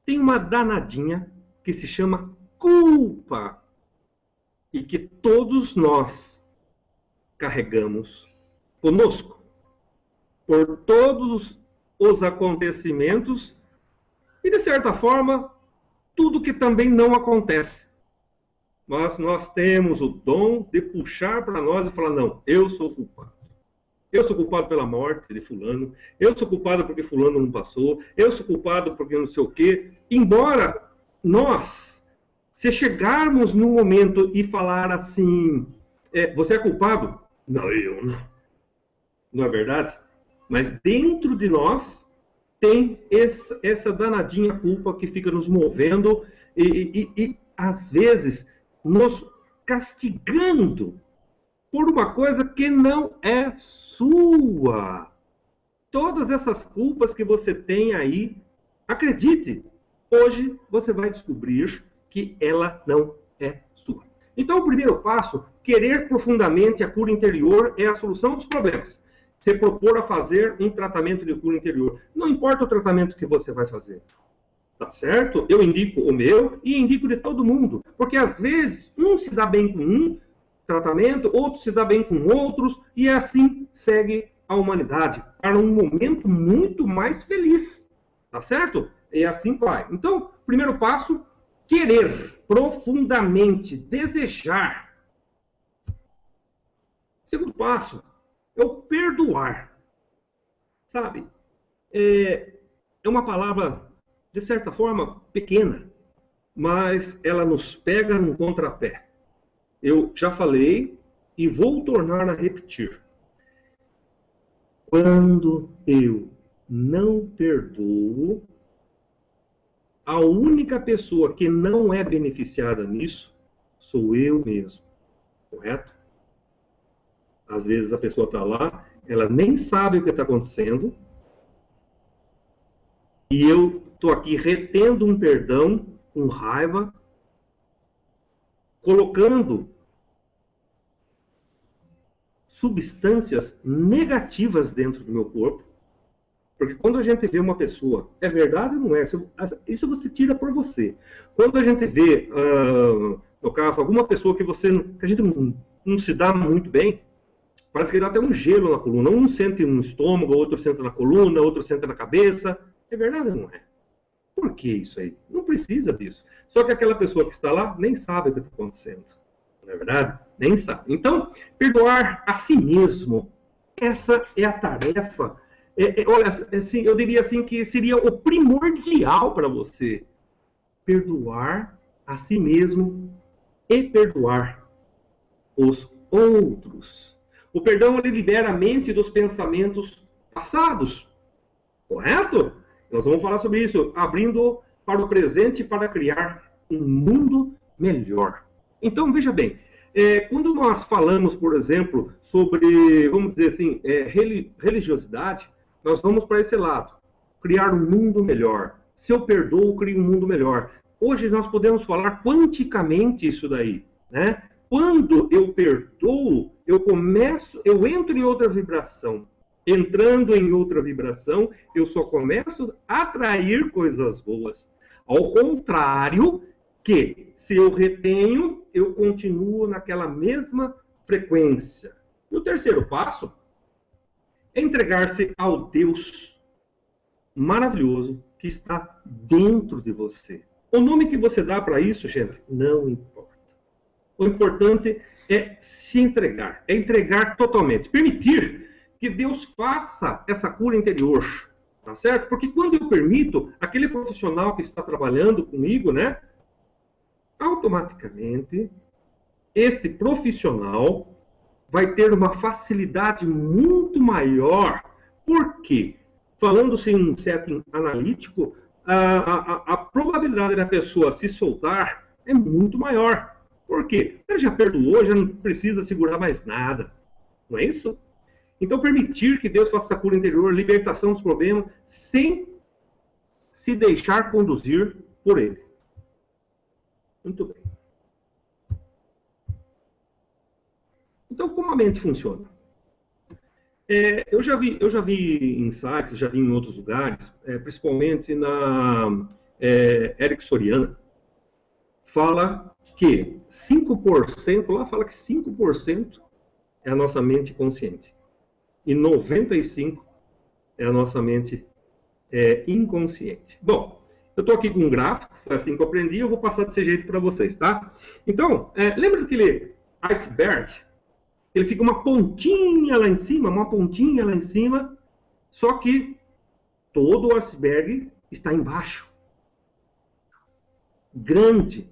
tem uma danadinha que se chama culpa e que todos nós carregamos conosco por todos os acontecimentos e, de certa forma, tudo que também não acontece. Mas nós temos o dom de puxar para nós e falar, não, eu sou culpado. Eu sou culpado pela morte de fulano, eu sou culpado porque fulano não passou, eu sou culpado porque não sei o quê. Embora nós, se chegarmos num momento e falar assim, você é culpado? Não, eu não. Não é verdade? Mas dentro de nós tem essa danadinha culpa que fica nos movendo e às vezes, nos castigando por uma coisa que não é sua. Todas essas culpas que você tem aí, acredite, hoje você vai descobrir que ela não é sua. Então, o primeiro passo, querer profundamente a cura interior é a solução dos problemas. Você propor a fazer um tratamento de cura interior. Não importa o tratamento que você vai fazer. Tá certo? Eu indico o meu e indico de todo mundo. Porque às vezes um se dá bem com um tratamento, outro se dá bem com outros, e assim segue a humanidade para um momento muito mais feliz. Tá certo? E assim vai. Então, primeiro passo, querer profundamente, desejar. Segundo passo, é o perdoar. Sabe? É uma palavra, de certa forma, pequena, mas ela nos pega num contrapé. Eu já falei e vou tornar a repetir. Quando eu não perdoo, a única pessoa que não é beneficiada nisso sou eu mesmo. Correto? Às vezes a pessoa está lá, ela nem sabe o que está acontecendo, e eu estou aqui retendo um perdão, com raiva, colocando substâncias negativas dentro do meu corpo, porque quando a gente vê uma pessoa, é verdade ou não é? Isso você tira por você. Quando a gente vê, no caso, alguma pessoa que a gente não se dá muito bem, parece que dá até um gelo na coluna. Um sente no estômago, outro sente na coluna, outro sente na cabeça. É verdade ou não é? Por que isso aí? Não precisa disso. Só que aquela pessoa que está lá nem sabe o que está acontecendo. Não é verdade? Nem sabe. Então, perdoar a si mesmo. Essa é a tarefa. Olha, assim, eu diria assim que seria o primordial para você. Perdoar a si mesmo e perdoar os outros. O perdão, ele libera a mente dos pensamentos passados. Correto? Nós vamos falar sobre isso, abrindo para o presente para criar um mundo melhor. Então, veja bem, quando nós falamos, por exemplo, sobre, vamos dizer assim, religiosidade, nós vamos para esse lado, criar um mundo melhor. Se eu perdoo, crio um mundo melhor. Hoje nós podemos falar quanticamente isso daí, né? Quando eu perdoo, eu entro em outra vibração. Entrando em outra vibração, eu só começo a atrair coisas boas. Ao contrário, que se eu retenho, eu continuo naquela mesma frequência. E o terceiro passo é entregar-se ao Deus maravilhoso que está dentro de você. O nome que você dá para isso, gente, não importa. O importante é se entregar, é entregar totalmente, permitir que Deus faça essa cura interior, tá certo? Porque quando eu permito, aquele profissional que está trabalhando comigo, né, automaticamente, esse profissional vai ter uma facilidade muito maior. Por quê? Falando-se em um setting analítico, a probabilidade da pessoa se soltar é muito maior. Por quê? Ele já perdoou, já não precisa segurar mais nada. Não é isso? Então, permitir que Deus faça a cura interior, libertação dos problemas, sem se deixar conduzir por Ele. Muito bem. Então, como a mente funciona? Eu já vi em sites, já vi em outros lugares, principalmente Eric Soriano, fala que 5%, lá fala que 5% é a nossa mente consciente. E 95% é a nossa mente inconsciente. Bom, eu estou aqui com um gráfico, foi assim que eu aprendi, eu vou passar desse jeito para vocês, tá? Então, lembra daquele iceberg? Ele fica uma pontinha lá em cima, só que todo o iceberg está embaixo. Grande.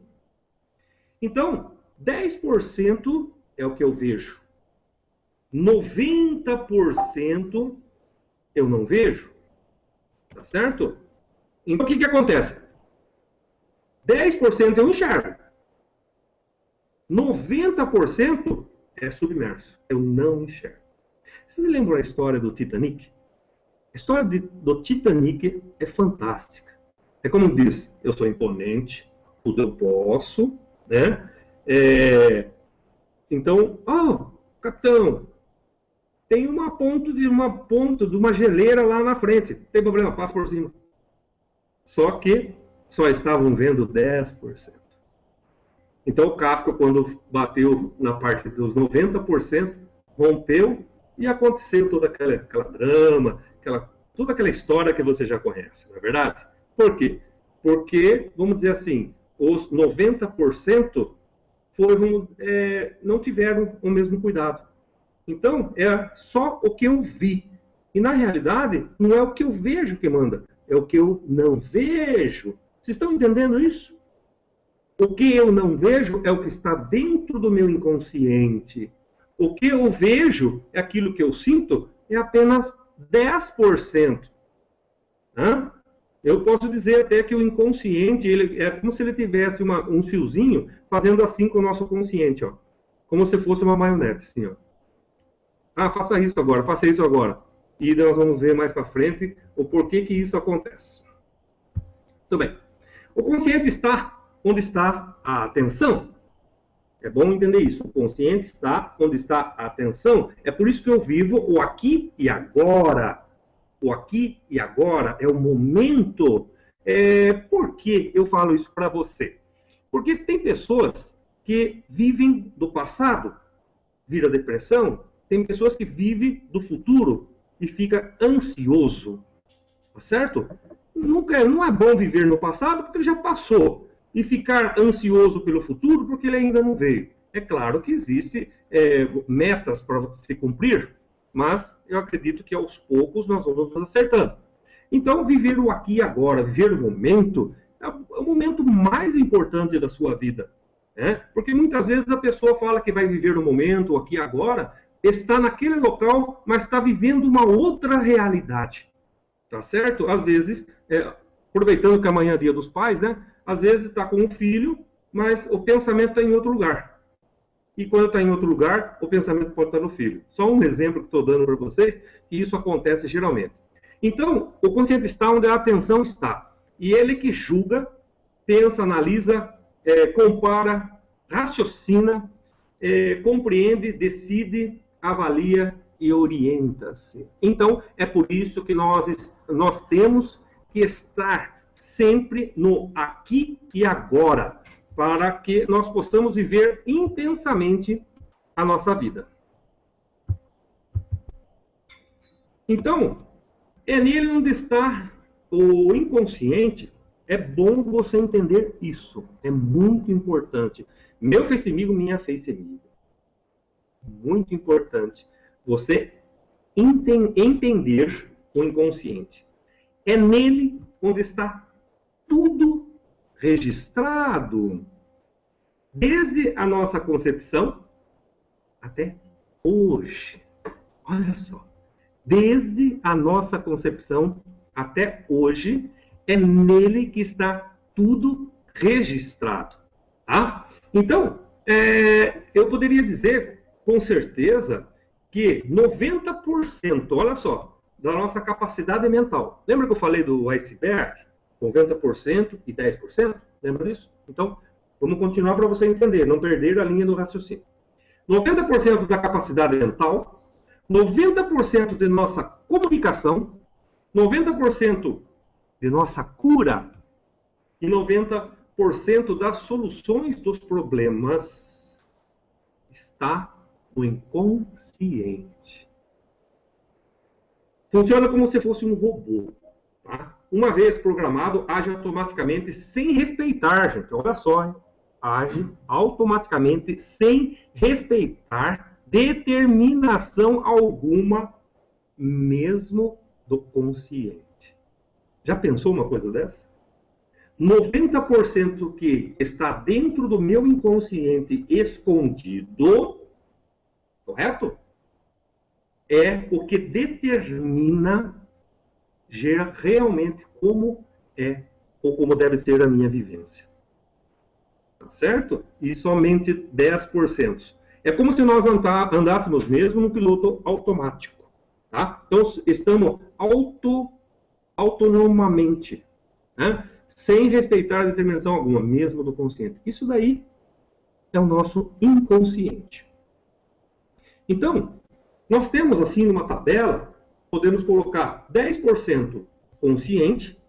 Então, 10% é o que eu vejo. 90% eu não vejo. Tá certo? Então, o que acontece? 10% eu enxergo. 90% é submerso. Eu não enxergo. Vocês lembram a história do Titanic? A história do Titanic é fantástica. É como diz, eu sou imponente, tudo eu posso, né? Então, capitão, tem uma ponta de uma geleira lá na frente. Não tem problema, passa por cima. Só que só estavam vendo 10%. Então o casco, quando bateu na parte dos 90%, rompeu e aconteceu toda aquela drama, toda aquela história que você já conhece, não é verdade? Por quê? Porque, vamos dizer assim, os 90% não tiveram o mesmo cuidado. Então, é só o que eu vi. E, na realidade, não é o que eu vejo que manda, é o que eu não vejo. Vocês estão entendendo isso? O que eu não vejo é o que está dentro do meu inconsciente. O que eu vejo, é aquilo que eu sinto, é apenas 10%. Eu posso dizer até que o inconsciente, ele é como se ele tivesse um fiozinho fazendo assim com o nosso consciente, ó. Como se fosse uma maionese, assim, ó. Faça isso agora, faça isso agora. E nós vamos ver mais para frente o porquê que isso acontece. Muito bem. O consciente está onde está a atenção. É bom entender isso. O consciente está onde está a atenção. É por isso que eu vivo o aqui e agora. O aqui e agora é o momento. Por que eu falo isso para você? Porque tem pessoas que vivem do passado, vira depressão. Tem pessoas que vivem do futuro e fica ansioso. Tá certo? Não é bom viver no passado porque ele já passou. E ficar ansioso pelo futuro porque ele ainda não veio. É claro que existem metas para se cumprir, mas eu acredito que aos poucos nós vamos nos acertando. Então, viver o aqui e agora, viver o momento, é o momento mais importante da sua vida. Né? Porque muitas vezes a pessoa fala que vai viver o momento, o aqui e agora, está naquele local, mas está vivendo uma outra realidade. Tá certo? Às vezes, aproveitando que amanhã é dia dos pais, né? Às vezes está com um filho, mas o pensamento está em outro lugar. E quando está em outro lugar, o pensamento pode estar no filho. Só um exemplo que estou dando para vocês, que isso acontece geralmente. Então, o consciente está onde a atenção está. E ele que julga, pensa, analisa, compara, raciocina, compreende, decide, avalia e orienta-se. Então, é por isso que nós temos que estar sempre no aqui e agora, para que nós possamos viver intensamente a nossa vida. Então, é nele onde está o inconsciente. É bom você entender isso. É muito importante. Meu face amigo, minha face amiga. Muito importante você entender o inconsciente. É nele onde está tudo registrado, desde a nossa concepção até hoje. Olha só, desde a nossa concepção até hoje, é nele que está tudo registrado. Tá? Então, eu poderia dizer, com certeza, que 90%, olha só, da nossa capacidade mental. Lembra que eu falei do iceberg? 90% e 10%? Lembra disso? Então, vamos continuar para você entender, não perder a linha do raciocínio. 90% da capacidade mental, 90% de nossa comunicação, 90% de nossa cura E 90% das soluções dos problemas está no inconsciente. Funciona como se fosse um robô. Tá? Uma vez programado, age automaticamente sem respeitar, gente. Olha só, hein? Age automaticamente sem respeitar determinação alguma, mesmo do consciente. Já pensou uma coisa dessa? 90% que está dentro do meu inconsciente escondido, correto? É o que determina realmente como é ou como deve ser a minha vivência. Tá certo? E somente 10%. É como se nós andássemos mesmo no piloto automático. Tá? Então, estamos autonomamente, né? Sem respeitar determinação alguma, mesmo do consciente. Isso daí é o nosso inconsciente. Então, nós temos assim numa tabela, podemos colocar 10% consciente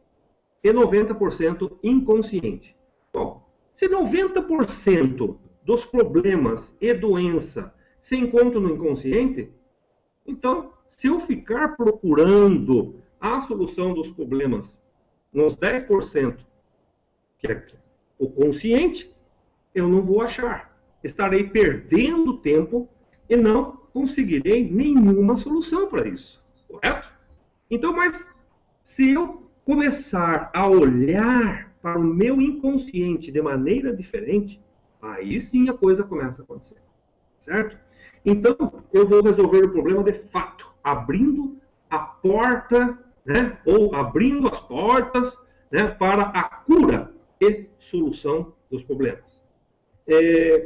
e 90% inconsciente. Bom, se 90% dos problemas e doença se encontram no inconsciente, então, se eu ficar procurando a solução dos problemas nos 10%, que é o consciente, eu não vou achar. Estarei perdendo tempo e não conseguirei nenhuma solução para isso. Correto? Então, mas se eu começar a olhar para o meu inconsciente de maneira diferente, aí sim a coisa começa a acontecer. Certo? Então, eu vou resolver o problema de fato, abrindo a porta, né, ou abrindo as portas, né, para a cura e solução dos problemas.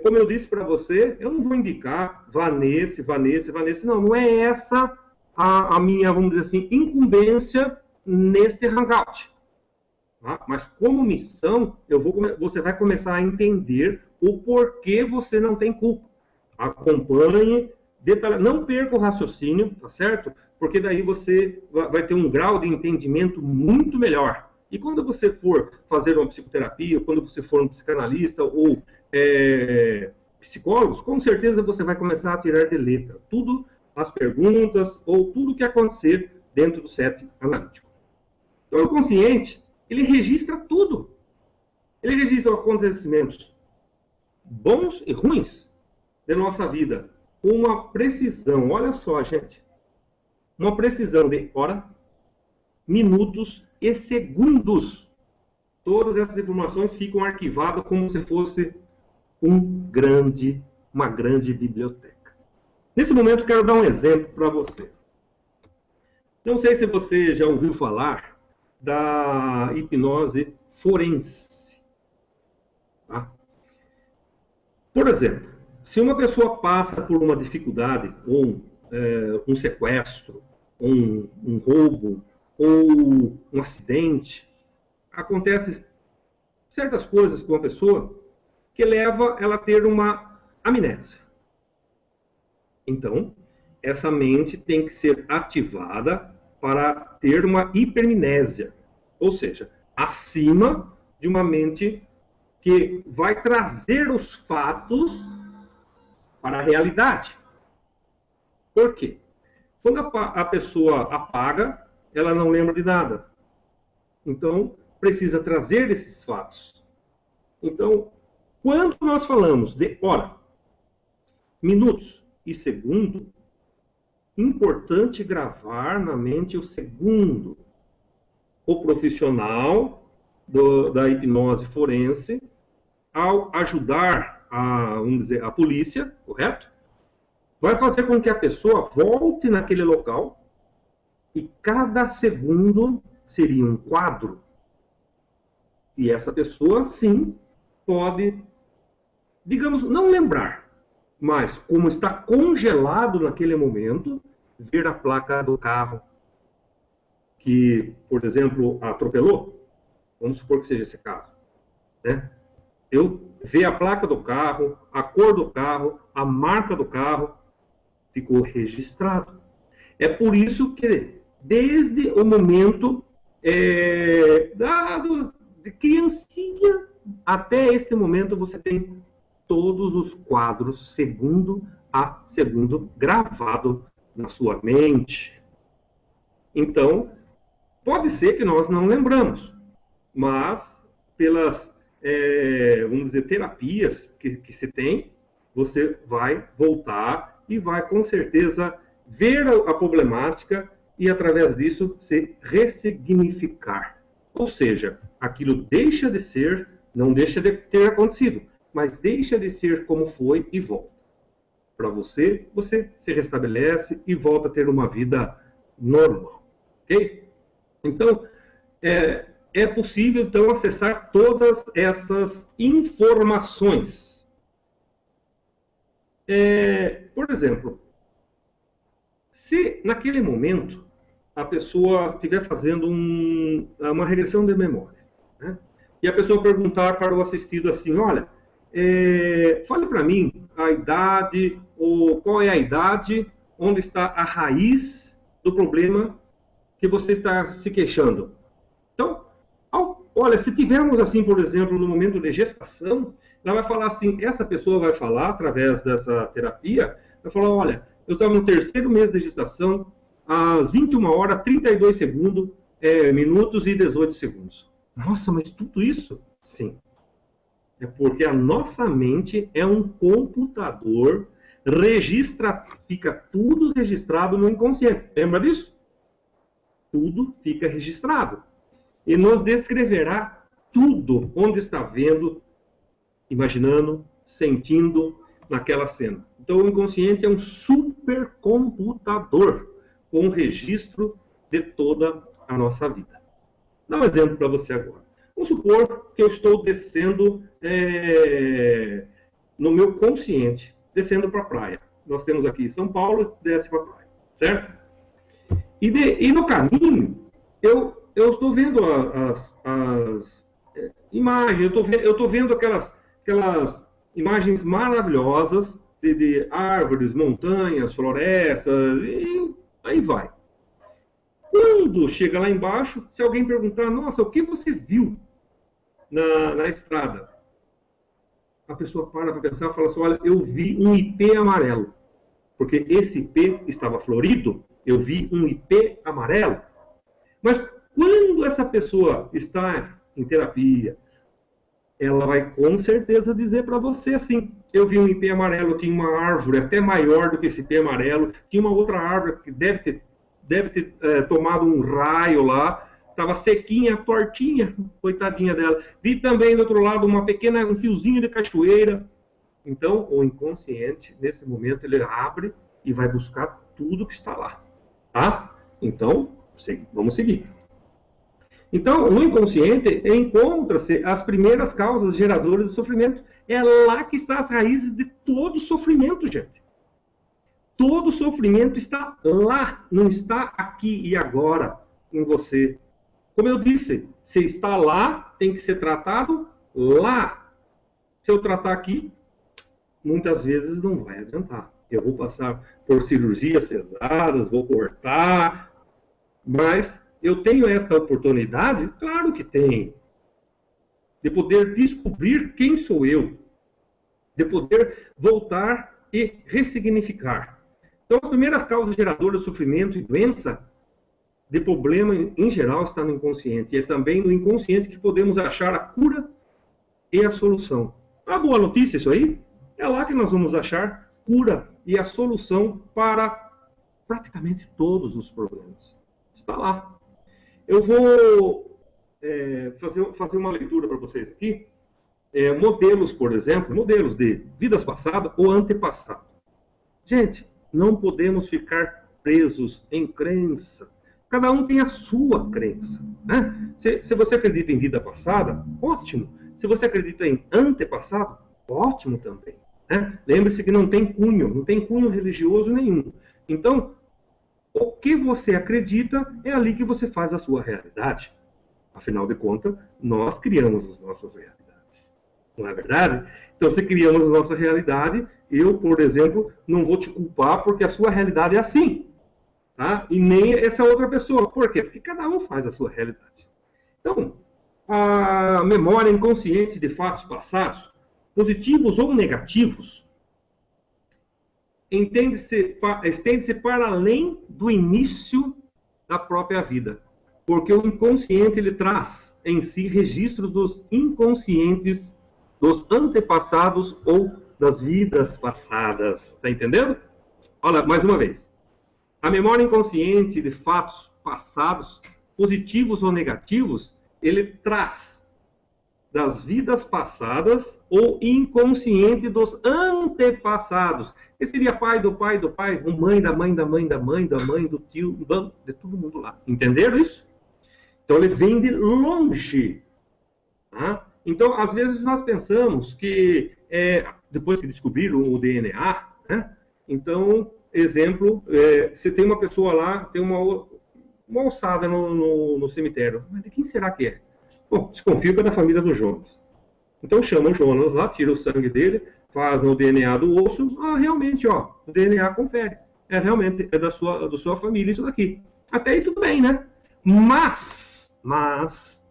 Como eu disse para você, eu não vou indicar Vanessa, não é essa a minha, vamos dizer assim, incumbência neste hangout. Tá? Mas como missão, você vai começar a entender o porquê você não tem culpa. Acompanhe, não perca o raciocínio, tá certo? Porque daí você vai ter um grau de entendimento muito melhor. E quando você for fazer uma psicoterapia, quando você for um psicanalista ou psicólogos, com certeza você vai começar a tirar de letra tudo, as perguntas ou tudo que acontecer dentro do set analítico. Então, o consciente, ele registra tudo. Ele registra os acontecimentos bons e ruins de nossa vida com uma precisão, olha só, gente, uma precisão de hora, minutos e segundos. Todas essas informações ficam arquivadas como se fosse uma grande biblioteca. Nesse momento, quero dar um exemplo para você. Não sei se você já ouviu falar da hipnose forense. Tá? Por exemplo, se uma pessoa passa por uma dificuldade, ou um sequestro, um roubo, ou um acidente, acontece certas coisas com a pessoa que leva ela a ter uma amnésia. Então, essa mente tem que ser ativada para ter uma hipermnésia, ou seja, acima de uma mente que vai trazer os fatos para a realidade. Por quê? Quando a pessoa apaga, ela não lembra de nada. Então, precisa trazer esses fatos. Então, quando nós falamos de hora, minutos e segundo, importante gravar na mente o segundo. O profissional da hipnose forense, ao ajudar vamos dizer, a polícia, correto? Vai fazer com que a pessoa volte naquele local e cada segundo seria um quadro. E essa pessoa, sim, pode, digamos, não lembrar, mas como está congelado naquele momento, ver a placa do carro que, por exemplo, atropelou. Vamos supor que seja esse caso. Né? Eu ver a placa do carro, a cor do carro, a marca do carro, ficou registrado. É por isso que, desde o momento de criancinha até este momento, você tem todos os quadros, segundo a segundo, gravado na sua mente. Então, pode ser que nós não lembramos, mas pelas, vamos dizer, terapias que se tem, você vai voltar e vai, com certeza, ver a problemática e, através disso, se ressignificar. Ou seja, aquilo deixa de ser, não deixa de ter acontecido, mas deixa de ser como foi e volta. Para você, você se restabelece e volta a ter uma vida normal. Ok? Então, é possível, então, acessar todas essas informações. Por exemplo, se naquele momento a pessoa estiver fazendo uma regressão de memória, né? E a pessoa perguntar para o assistido assim, olha, fale para mim a idade, ou qual é a idade, onde está a raiz do problema que você está se queixando. Então, olha, se tivermos assim, por exemplo, no momento de gestação, ela vai falar assim, essa pessoa vai falar, através dessa terapia, vai falar, olha, eu estava no 3º mês de gestação, às 21 horas, 32 segundos, minutos e 18 segundos. Nossa, mas tudo isso? Sim. É porque a nossa mente é um computador, fica tudo registrado no inconsciente. Lembra disso? Tudo fica registrado. E nos descreverá tudo onde está vendo, imaginando, sentindo naquela cena. Então o inconsciente é um supercomputador com registro de toda a nossa vida. Dá um exemplo para você agora. Vamos supor que eu estou descendo no meu consciente, descendo para a praia. Nós temos aqui São Paulo, desce para a praia, certo? E no caminho, eu estou vendo as imagens, eu estou vendo aquelas imagens maravilhosas de árvores, montanhas, florestas, e aí vai. Quando chega lá embaixo, se alguém perguntar, nossa, o que você viu na estrada? A pessoa para pensar e fala assim, olha, eu vi um ipê amarelo. Porque esse ipê estava florido, eu vi um ipê amarelo. Mas quando essa pessoa está em terapia, ela vai com certeza dizer para você assim, eu vi um ipê amarelo, tinha uma árvore até maior do que esse ipê amarelo, tinha uma outra árvore que deve ter tomado um raio lá, estava sequinha, tortinha, coitadinha dela. Vi também do outro lado um fiozinho de cachoeira. Então, o inconsciente, nesse momento, ele abre e vai buscar tudo que está lá. Tá? Então, vamos seguir. Então, no inconsciente, encontra-se as primeiras causas geradoras de sofrimento. É lá que estão as raízes de todo sofrimento, gente. Todo sofrimento está lá, não está aqui e agora em você. Como eu disse, se está lá, tem que ser tratado lá. Se eu tratar aqui, muitas vezes não vai adiantar. Eu vou passar por cirurgias pesadas, vou cortar, mas eu tenho essa oportunidade? Claro que tenho. De poder descobrir quem sou eu. De poder voltar e ressignificar. Então, as primeiras causas geradoras de sofrimento e doença, de problema em geral, está no inconsciente. E é também no inconsciente que podemos achar a cura e a solução. A boa notícia isso aí? É lá que nós vamos achar cura e a solução para praticamente todos os problemas. Está lá. Eu vou fazer uma leitura para vocês aqui. Modelos, por exemplo, modelos de vidas passadas ou antepassadas. Gente, não podemos ficar presos em crença. Cada um tem a sua crença. Né? Se você acredita em vida passada, ótimo. Se você acredita em antepassado, ótimo também. Né? Lembre-se que não tem cunho religioso nenhum. Então, o que você acredita é ali que você faz a sua realidade. Afinal de contas, nós criamos as nossas realidades. Não é verdade? Então, se criamos a nossa realidade, eu, por exemplo, não vou te culpar porque a sua realidade é assim. Tá? E nem essa outra pessoa. Por quê? Porque cada um faz a sua realidade. Então, a memória inconsciente de fatos passados, positivos ou negativos, estende-se para além do início da própria vida. Porque o inconsciente ele traz em si registros dos inconscientes dos antepassados ou das vidas passadas. Está entendendo? Olha, mais uma vez. A memória inconsciente de fatos passados, positivos ou negativos, ele traz das vidas passadas ou inconsciente dos antepassados. Esse seria pai do pai do pai, mãe da mãe da mãe da mãe da mãe, do tio, de todo mundo lá. Entenderam isso? Então ele vem de longe. Tá? Então, às vezes nós pensamos que, depois que descobriram o DNA, né? Então, exemplo, você tem uma pessoa lá, tem uma ossada no cemitério. Mas de quem será que é? Bom, desconfio que é da família do Jonas. Então chama o Jonas lá, tira o sangue dele, faz o DNA do osso. Ah, realmente, ó, o DNA confere. Realmente, é da sua família isso daqui. Até aí tudo bem, né? Mas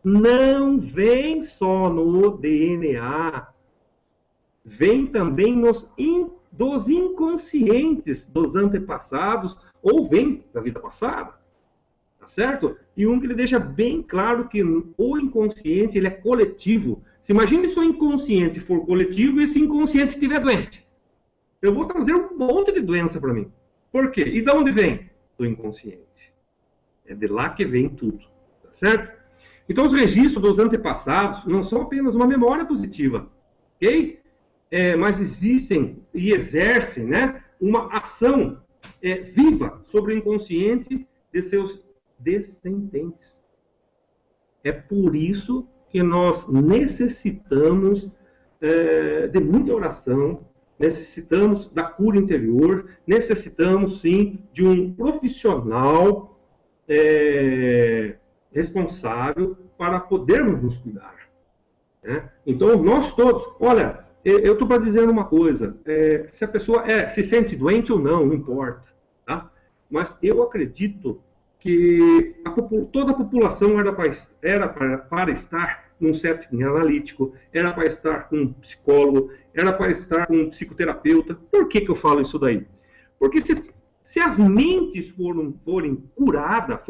não vem só no DNA. Vem também dos inconscientes dos antepassados, ou vem da vida passada. Tá certo? E que ele deixa bem claro que o inconsciente ele é coletivo. Se imagine se o inconsciente for coletivo e esse inconsciente estiver doente. Eu vou trazer um monte de doença para mim. Por quê? E de onde vem? Do inconsciente. É de lá que vem tudo. Tá certo? Então os registros dos antepassados não são apenas uma memória positiva. Ok? Mas existem e exercem, né, uma ação viva sobre o inconsciente de seus descendentes. É por isso que nós necessitamos de muita oração, necessitamos da cura interior, necessitamos, sim, de um profissional responsável para podermos nos cuidar. Né? Então, nós todos, olha, eu estou para dizer uma coisa, se a pessoa se sente doente ou não, não importa, tá? Mas eu acredito que toda a população era para estar num setting analítico, era para estar com um psicólogo, era para estar com um psicoterapeuta. Por que eu falo isso daí? Porque se as mentes forem curadas,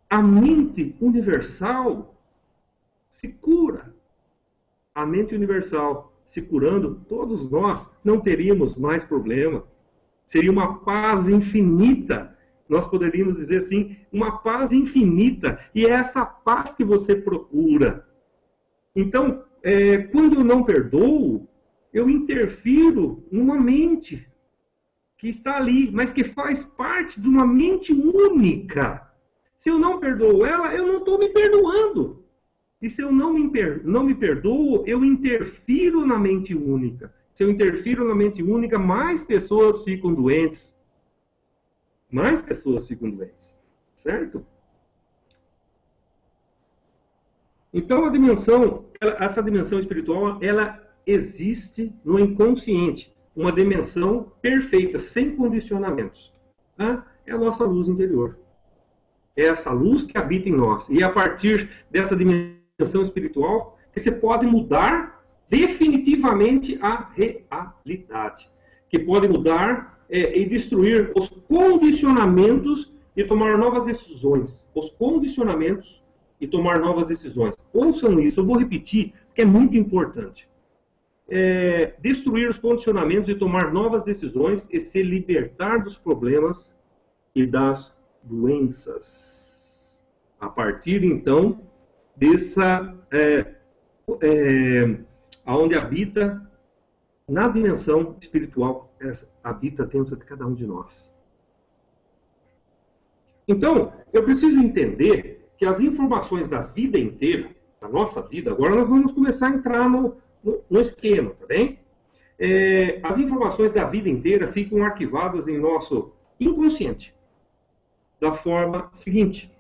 a mente universal se cura. A mente universal se curando, todos nós não teríamos mais problema. Seria uma paz infinita. Nós poderíamos dizer assim, uma paz infinita. E é essa paz que você procura. Então, quando eu não perdoo, eu interfiro numa mente que está ali, mas que faz parte de uma mente única. Se eu não perdoo ela, eu não estou me perdoando. E se eu não me perdoo, eu interfiro na mente única. Se eu interfiro na mente única, mais pessoas ficam doentes. Mais pessoas ficam doentes. Certo? Então, essa dimensão espiritual, ela existe no inconsciente. Uma dimensão perfeita, sem condicionamentos. Tá? É a nossa luz interior. É essa luz que habita em nós. E a partir dessa dimensão espiritual, que você pode mudar definitivamente a realidade. Que pode mudar e destruir os condicionamentos e tomar novas decisões. Os condicionamentos e tomar novas decisões. Ouçam isso, eu vou repetir, que é muito importante. Destruir os condicionamentos e tomar novas decisões e se libertar dos problemas e das doenças. A partir, então, dessa aonde habita na dimensão espiritual, habita dentro de cada um de nós. Então, eu preciso entender que as informações da vida inteira, da nossa vida, agora nós vamos começar a entrar no esquema, tá bem? As informações da vida inteira ficam arquivadas em nosso inconsciente, da forma seguinte.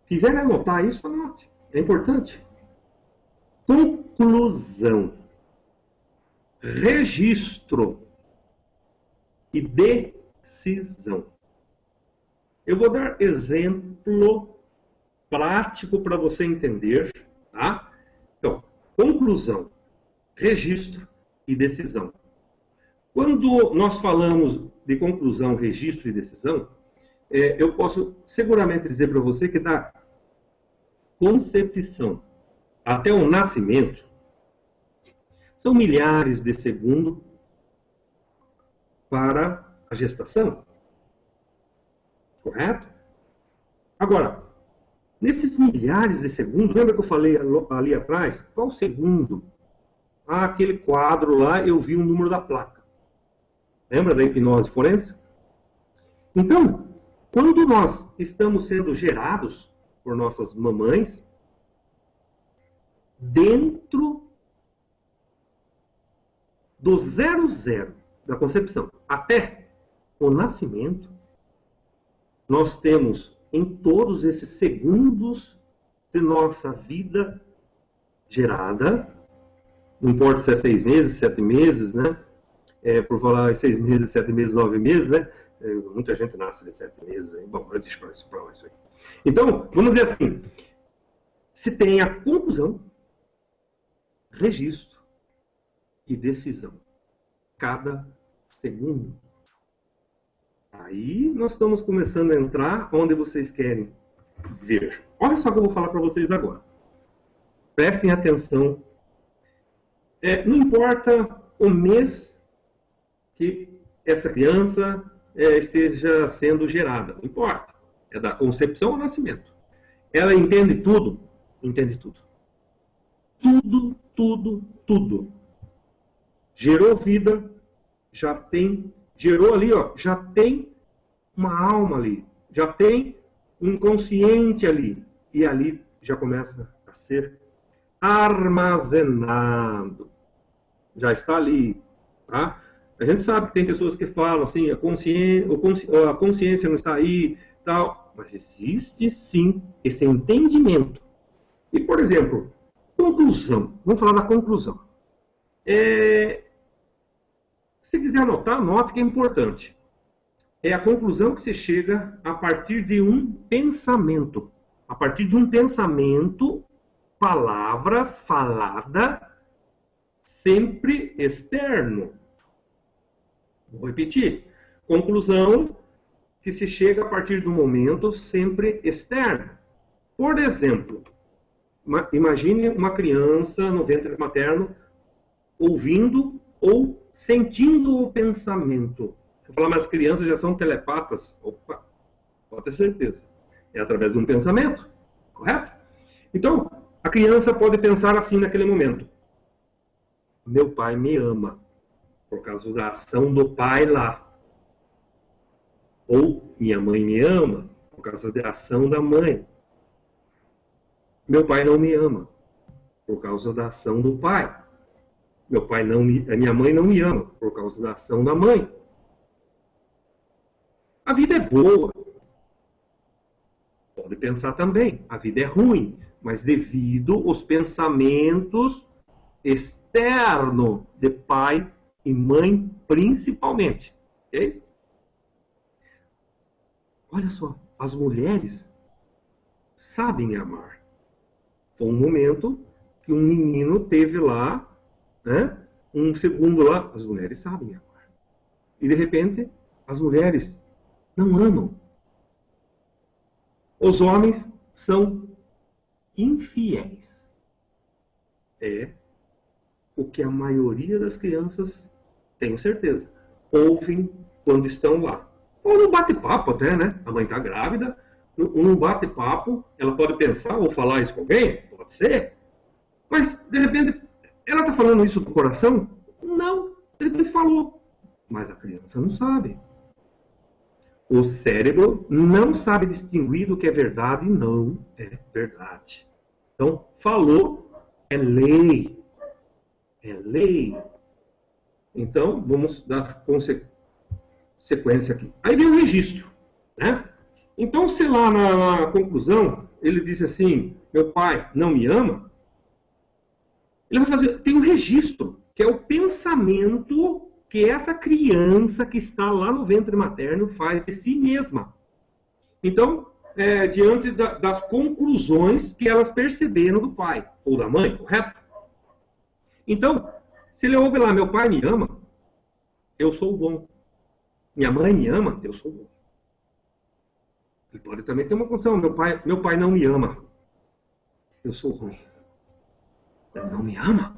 Quiserem anotar isso, anote. É importante. Conclusão. Registro. E decisão. Eu vou dar exemplo prático para você entender, tá? Então, conclusão, registro e decisão. Quando nós falamos de conclusão, registro e decisão, eu posso seguramente dizer para você que da concepção até o nascimento são milhares de segundos para a gestação. Correto? Agora, nesses milhares de segundos, lembra que eu falei ali atrás? Qual segundo? Ah, aquele quadro lá, eu vi o número da placa. Lembra da hipnose forense? Então, quando nós estamos sendo gerados por nossas mamães, dentro do 00 da concepção até o nascimento, nós temos em todos esses segundos de nossa vida gerada, não importa se é 6 meses, 7 meses, né? Por falar 6 meses, 7 meses, 9 meses, né? Muita gente nasce de 7 meses. Hein? Bom, deixa eu explicar isso aí. Então, vamos dizer assim, se tem a conclusão, registro e decisão. Cada segundo. Aí nós estamos começando a entrar onde vocês querem ver. Olha só o que eu vou falar para vocês agora. Prestem atenção. Não importa o mês que essa criança esteja sendo gerada. Não importa. É da concepção ao nascimento. Ela entende tudo? Entende tudo. Tudo, tudo, tudo. Gerou vida, já tem, gerou ali, ó, já tem uma alma ali, já tem um consciente ali, e ali já começa a ser armazenado. Já está ali, tá? A gente sabe que tem pessoas que falam assim, a consciência não está aí, tal, mas existe sim esse entendimento. E, por exemplo, conclusão. Vamos falar da conclusão. Se quiser anotar, anote que é importante. É a conclusão que se chega a partir de um pensamento. A partir de um pensamento, palavras faladas, sempre externo. Vou repetir. Conclusão que se chega a partir do momento sempre externo. Por exemplo, imagine uma criança no ventre materno ouvindo ou sentindo o pensamento. Eu falar, mas as crianças já são telepatas. Opa, pode ter certeza. É através de um pensamento, correto? Então, a criança pode pensar assim naquele momento. Meu pai me ama, por causa da ação do pai lá. Ou minha mãe me ama, por causa da ação da mãe. Meu pai não me ama, por causa da ação do pai. Minha mãe não me ama, por causa da ação da mãe. A vida é boa. Pode pensar também, a vida é ruim, mas devido aos pensamentos externos de pai e mãe, principalmente. Ok? Olha só, as mulheres sabem amar. Foi um momento que um menino teve lá, né, um segundo lá, as mulheres sabem amar. E de repente, as mulheres não amam. Os homens são infiéis. É o que a maioria das crianças, tenho certeza, ouvem quando estão lá. Ou no bate-papo até, né? A mãe está grávida, num bate-papo, ela pode pensar ou falar isso com alguém, pode ser, mas de repente, ela está falando isso do coração? Não, de repente falou, mas a criança não sabe. O cérebro não sabe distinguir do que é verdade e não é verdade. Então, falou, é lei. É lei. Então, vamos dar sequência aqui. Aí vem o registro, né? Então, se lá na conclusão, ele diz assim, meu pai não me ama, ele vai fazer, tem um registro, que é o pensamento que essa criança que está lá no ventre materno faz de si mesma. Então, diante das conclusões que elas perceberam do pai ou da mãe, correto? Então, se ele ouve lá, meu pai me ama, eu sou bom. Minha mãe me ama, eu sou bom. Ele pode também ter uma condição, meu pai não me ama, eu sou ruim. Ele não me ama.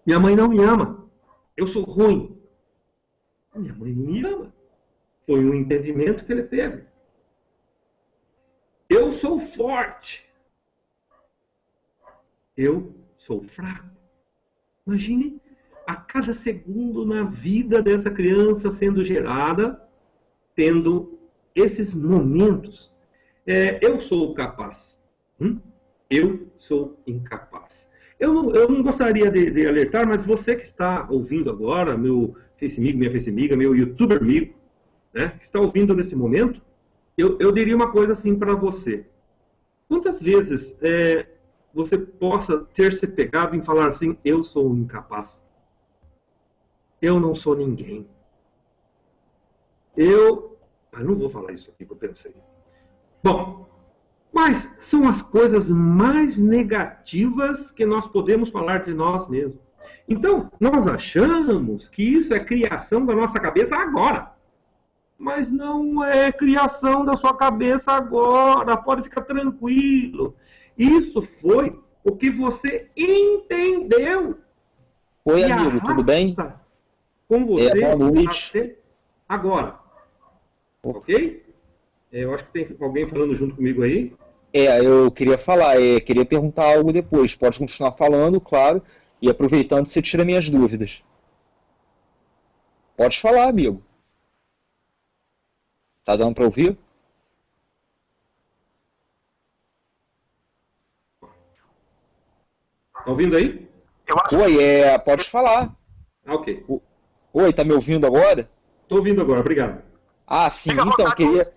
Minha mãe não me ama, eu sou ruim. Minha mãe não me ama. Foi um entendimento que ele teve. Eu sou forte. Eu sou fraco. Imagine a cada segundo na vida dessa criança sendo gerada, tendo esses momentos. Eu sou capaz. Eu sou incapaz. Eu não gostaria de alertar, mas você que está ouvindo agora, meu Face amigo, minha Face amiga, meu YouTuber amigo, né, que está ouvindo nesse momento, eu diria uma coisa assim para você. Quantas vezes você possa ter se pegado em falar assim, eu sou incapaz. Eu não sou ninguém. Eu não vou falar isso aqui que eu pensei. Bom, mas são as coisas mais negativas que nós podemos falar de nós mesmos. Então, nós achamos que isso é criação da nossa cabeça agora. Mas não é criação da sua cabeça agora. Pode ficar tranquilo. Isso foi o que você entendeu. Oi, amigo, tudo bem? Com você boa noite. Agora. Ok? Eu acho que tem alguém falando junto comigo aí. Eu queria falar, queria perguntar algo depois. Pode continuar falando, claro, e aproveitando você tira minhas dúvidas. Pode falar, amigo. Tá dando para ouvir? Tá ouvindo aí? Oi, pode falar. Ok. Oi, tá me ouvindo agora? Tô ouvindo agora, obrigado. Sim, então, queria...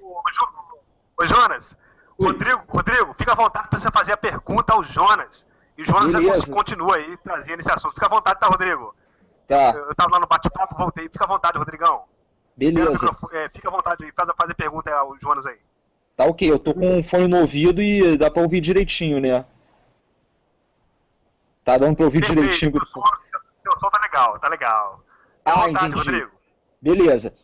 Ô, Jonas, Rodrigo, fica à vontade para você fazer a pergunta ao Jonas. E o Jonas já continua aí trazendo esse assunto. Fica à vontade, tá, Rodrigo? Tá. Eu tava lá no bate-papo, voltei. Fica à vontade, Rodrigão. Beleza. Fica à vontade aí, faz a pergunta ao Jonas aí. Tá ok, eu tô com um fone no ouvido e dá pra ouvir direitinho, né? Tá dando pra ouvir direitinho. Teu som tá legal. Fica à vontade, entendi. Rodrigo. Beleza.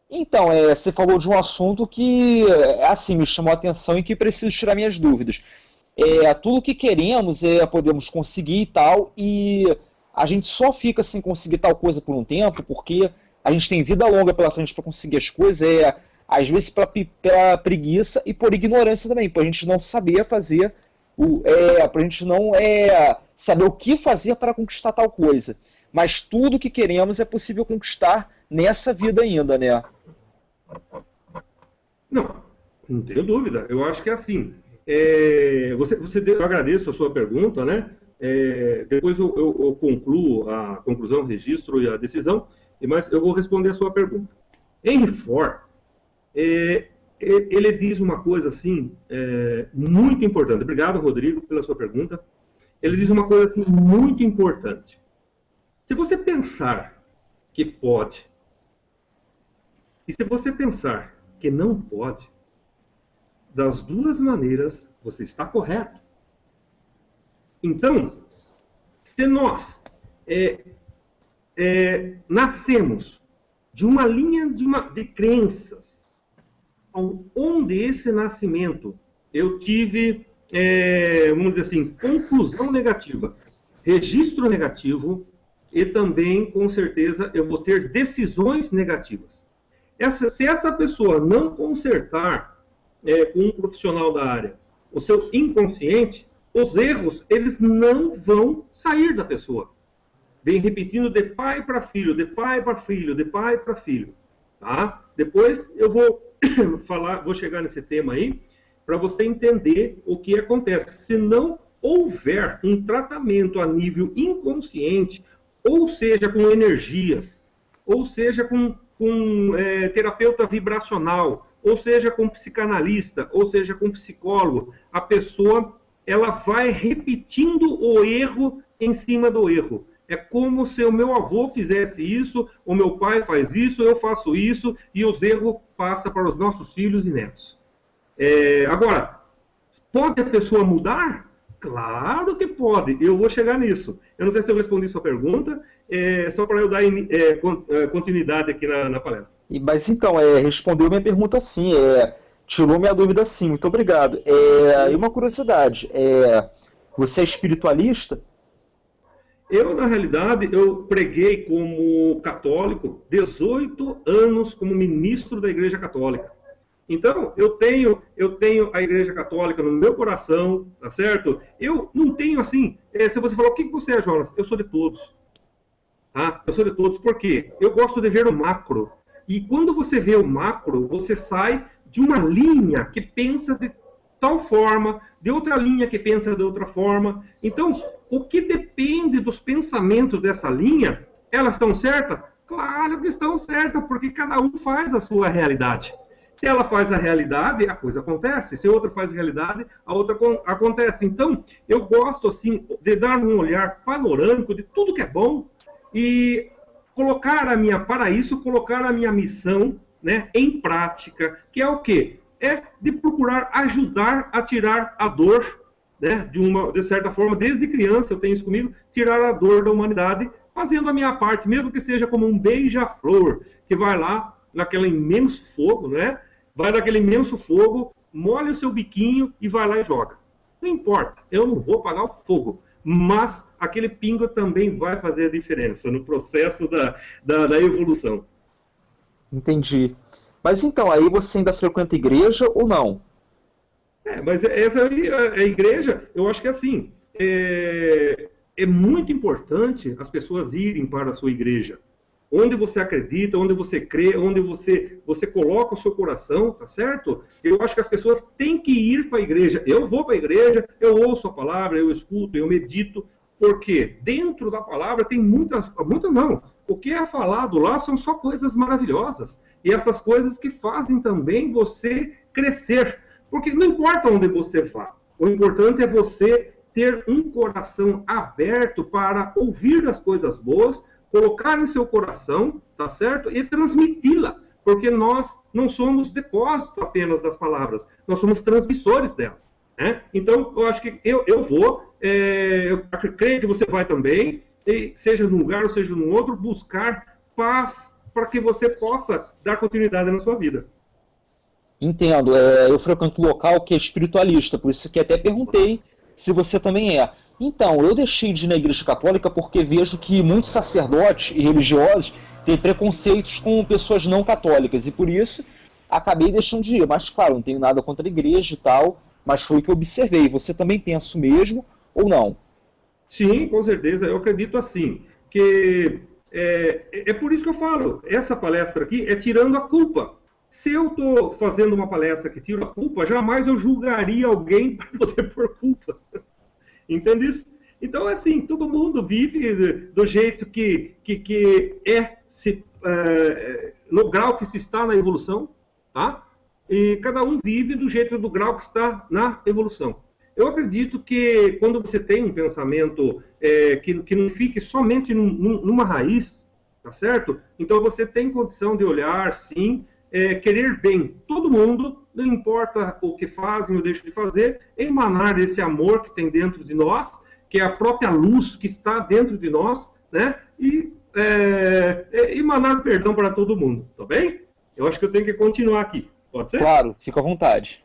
Então, você falou de um assunto que, assim, me chamou a atenção e que preciso tirar minhas dúvidas. Tudo que queremos podemos conseguir e tal, e a gente só fica sem conseguir tal coisa por um tempo, porque a gente tem vida longa pela frente para conseguir as coisas, às vezes pela preguiça e por ignorância também, para a gente não saber fazer, para a gente não saber o que fazer para conquistar tal coisa. Mas tudo que queremos é possível conquistar nessa vida ainda, né? Não tenho dúvida. Eu acho que é assim. Eu agradeço a sua pergunta, né? Depois eu concluo a conclusão, registro e a decisão, mas eu vou responder a sua pergunta. Henry Ford, ele diz uma coisa assim, muito importante. Obrigado, Rodrigo, pela sua pergunta. Ele diz uma coisa assim, muito importante. Se você pensar que pode, e se você pensar que não pode, das duas maneiras você está correto. Então, se nós nascemos de uma linha de crenças, onde esse nascimento eu tive, vamos dizer assim, conclusão negativa, registro negativo, e também, com certeza, eu vou ter decisões negativas. Se essa pessoa não consertar com um profissional da área o seu inconsciente, os erros, eles não vão sair da pessoa. Vem repetindo de pai para filho, de pai para filho, de pai para filho. Tá? Depois eu vou chegar nesse tema aí, para você entender o que acontece. Se não houver um tratamento a nível inconsciente, ou seja, com energias, ou seja, com terapeuta vibracional, ou seja, com psicanalista, ou seja, com psicólogo, a pessoa ela vai repetindo o erro em cima do erro. É como se o meu avô fizesse isso, o meu pai faz isso, eu faço isso, e os erros passam para os nossos filhos e netos. Agora, pode a pessoa mudar? Claro que pode, eu vou chegar nisso. Eu não sei se eu respondi sua pergunta, só para eu dar continuidade aqui na palestra. Mas então, respondeu minha pergunta sim, tirou minha dúvida sim, muito obrigado. E uma curiosidade, você é espiritualista? Eu, na realidade, eu preguei como católico 18 anos como ministro da Igreja Católica. Então, eu tenho a Igreja Católica no meu coração, tá certo? Eu não tenho assim, se você falar, o que você é, Jonas? Eu sou de todos. Tá? Eu sou de todos, por quê? Eu gosto de ver o macro. E quando você vê o macro, você sai de uma linha que pensa de tal forma, de outra linha que pensa de outra forma. Então, o que depende dos pensamentos dessa linha, elas estão certas? Claro que estão certas, porque cada um faz a sua realidade. Se ela faz a realidade, a coisa acontece. Se outra faz a realidade, a outra acontece. Então, eu gosto, assim, de dar um olhar panorâmico de tudo que é bom e colocar a minha missão, né, em prática, que é o quê? É de procurar ajudar a tirar a dor, né, de certa forma, desde criança eu tenho isso comigo, tirar a dor da humanidade, fazendo a minha parte, mesmo que seja como um beija-flor, que vai lá naquele imenso fogo, né? Vai naquele imenso fogo, molha o seu biquinho e vai lá e joga. Não importa, eu não vou apagar o fogo, mas aquele pingo também vai fazer a diferença no processo da evolução. Entendi. Mas então, aí você ainda frequenta a igreja ou não? Mas essa aí, a igreja, eu acho que assim, é muito importante as pessoas irem para a sua igreja. Onde você acredita, onde você crê, onde você coloca o seu coração, tá certo? Eu acho que as pessoas têm que ir para a igreja. Eu vou para a igreja, eu ouço a palavra, eu escuto, eu medito, porque dentro da palavra tem muitas não. O que é falado lá são só coisas maravilhosas. E essas coisas que fazem também você crescer. Porque não importa onde você vá, o importante é você ter um coração aberto para ouvir as coisas boas, colocar em seu coração, tá certo? E transmiti-la, porque nós não somos depósito apenas das palavras, nós somos transmissores dela, né? Então, eu acho que eu vou, eu creio que você vai também, e seja num lugar ou seja no outro, buscar paz para que você possa dar continuidade na sua vida. Entendo, eu frequento um local que é espiritualista, por isso que até perguntei se você também é. Então, eu deixei de ir na igreja católica porque vejo que muitos sacerdotes e religiosos têm preconceitos com pessoas não católicas, e por isso acabei deixando de ir. Mas, claro, não tenho nada contra a igreja e tal, mas foi o que eu observei. Você também pensa o mesmo ou não? Sim, com certeza. Eu acredito assim, que é por isso que eu falo, essa palestra aqui é tirando a culpa. Se eu estou fazendo uma palestra que tira a culpa, jamais eu julgaria alguém para poder pôr culpa. Entende isso? Então, assim, todo mundo vive do jeito que no grau que se está na evolução, tá? E cada um vive do jeito do grau que está na evolução. Eu acredito que quando você tem um pensamento que não fique somente numa raiz, tá certo? Então você tem condição de olhar, sim, querer bem todo mundo, não importa o que fazem ou deixam de fazer, emanar esse amor que tem dentro de nós, que é a própria luz que está dentro de nós, né? E emanar perdão para todo mundo, tá bem? Eu acho que eu tenho que continuar aqui, pode ser? Claro, fica à vontade.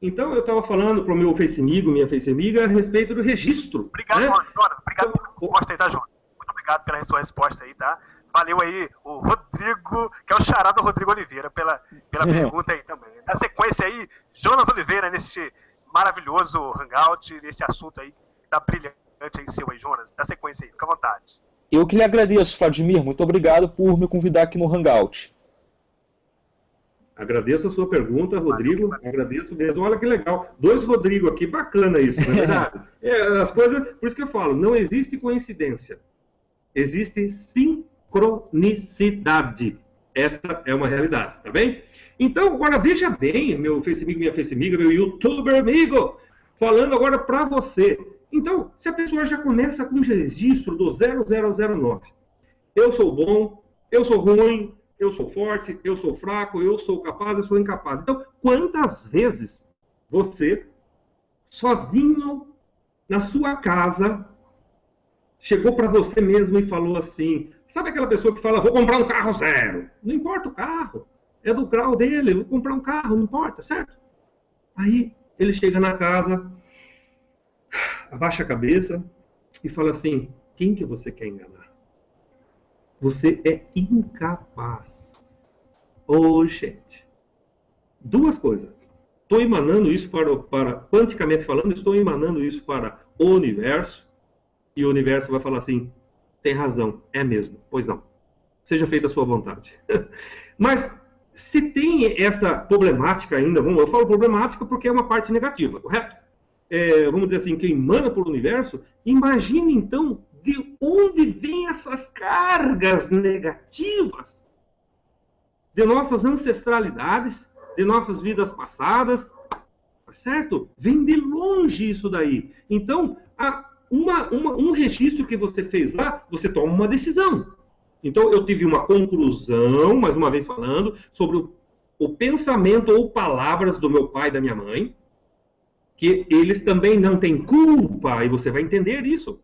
Então, eu estava falando para o meu Face-amigo, minha Face-amiga, a respeito do registro. Obrigado, né? Jonas. Obrigado pela resposta aí, tá, Jonas? Muito obrigado pela sua resposta aí, tá? Valeu aí o Rodrigo, que é o xará do Rodrigo Oliveira, pela pergunta aí também. Na sequência aí, Jonas Oliveira, nesse maravilhoso hangout, nesse assunto aí, que tá brilhante aí seu aí, Jonas. Na sequência aí, fica à vontade. Eu que lhe agradeço, Vladimir. Muito obrigado por me convidar aqui no hangout. Agradeço a sua pergunta, Rodrigo. Agradeço mesmo. Olha que legal. 2 Rodrigo aqui, bacana isso, não é verdade? As coisas, por isso que eu falo, não existe coincidência. Existe sincronicidade. Essa é uma realidade, tá bem? Então, agora veja bem, meu Face-amigo, minha Face-amiga, meu YouTuber amigo, falando agora para você. Então, se a pessoa já começa com um registro do 0009, eu sou bom, eu sou ruim, eu sou forte, eu sou fraco, eu sou capaz, eu sou incapaz. Então, quantas vezes você, sozinho, na sua casa, chegou para você mesmo e falou assim, sabe aquela pessoa que fala, vou comprar um carro zero? Não importa o carro, é do grau dele, vou comprar um carro, não importa, certo? Aí ele chega na casa, abaixa a cabeça e fala assim, quem que você quer enganar? Você é incapaz. Ô, gente. Duas coisas. Estou emanando isso quanticamente falando, estou emanando isso para o universo, e o universo vai falar assim, tem razão, é mesmo, pois não. Seja feita a sua vontade. Mas, se tem essa problemática ainda, eu falo problemática porque é uma parte negativa, correto? Vamos dizer assim, que emana por universo, imagine então de onde vêm essas cargas negativas de nossas ancestralidades, de nossas vidas passadas, certo? Vem de longe isso daí. Então, um registro que você fez lá, você toma uma decisão. Então, eu tive uma conclusão, mais uma vez falando, sobre o pensamento ou palavras do meu pai e da minha mãe, que eles também não têm culpa, e você vai entender isso.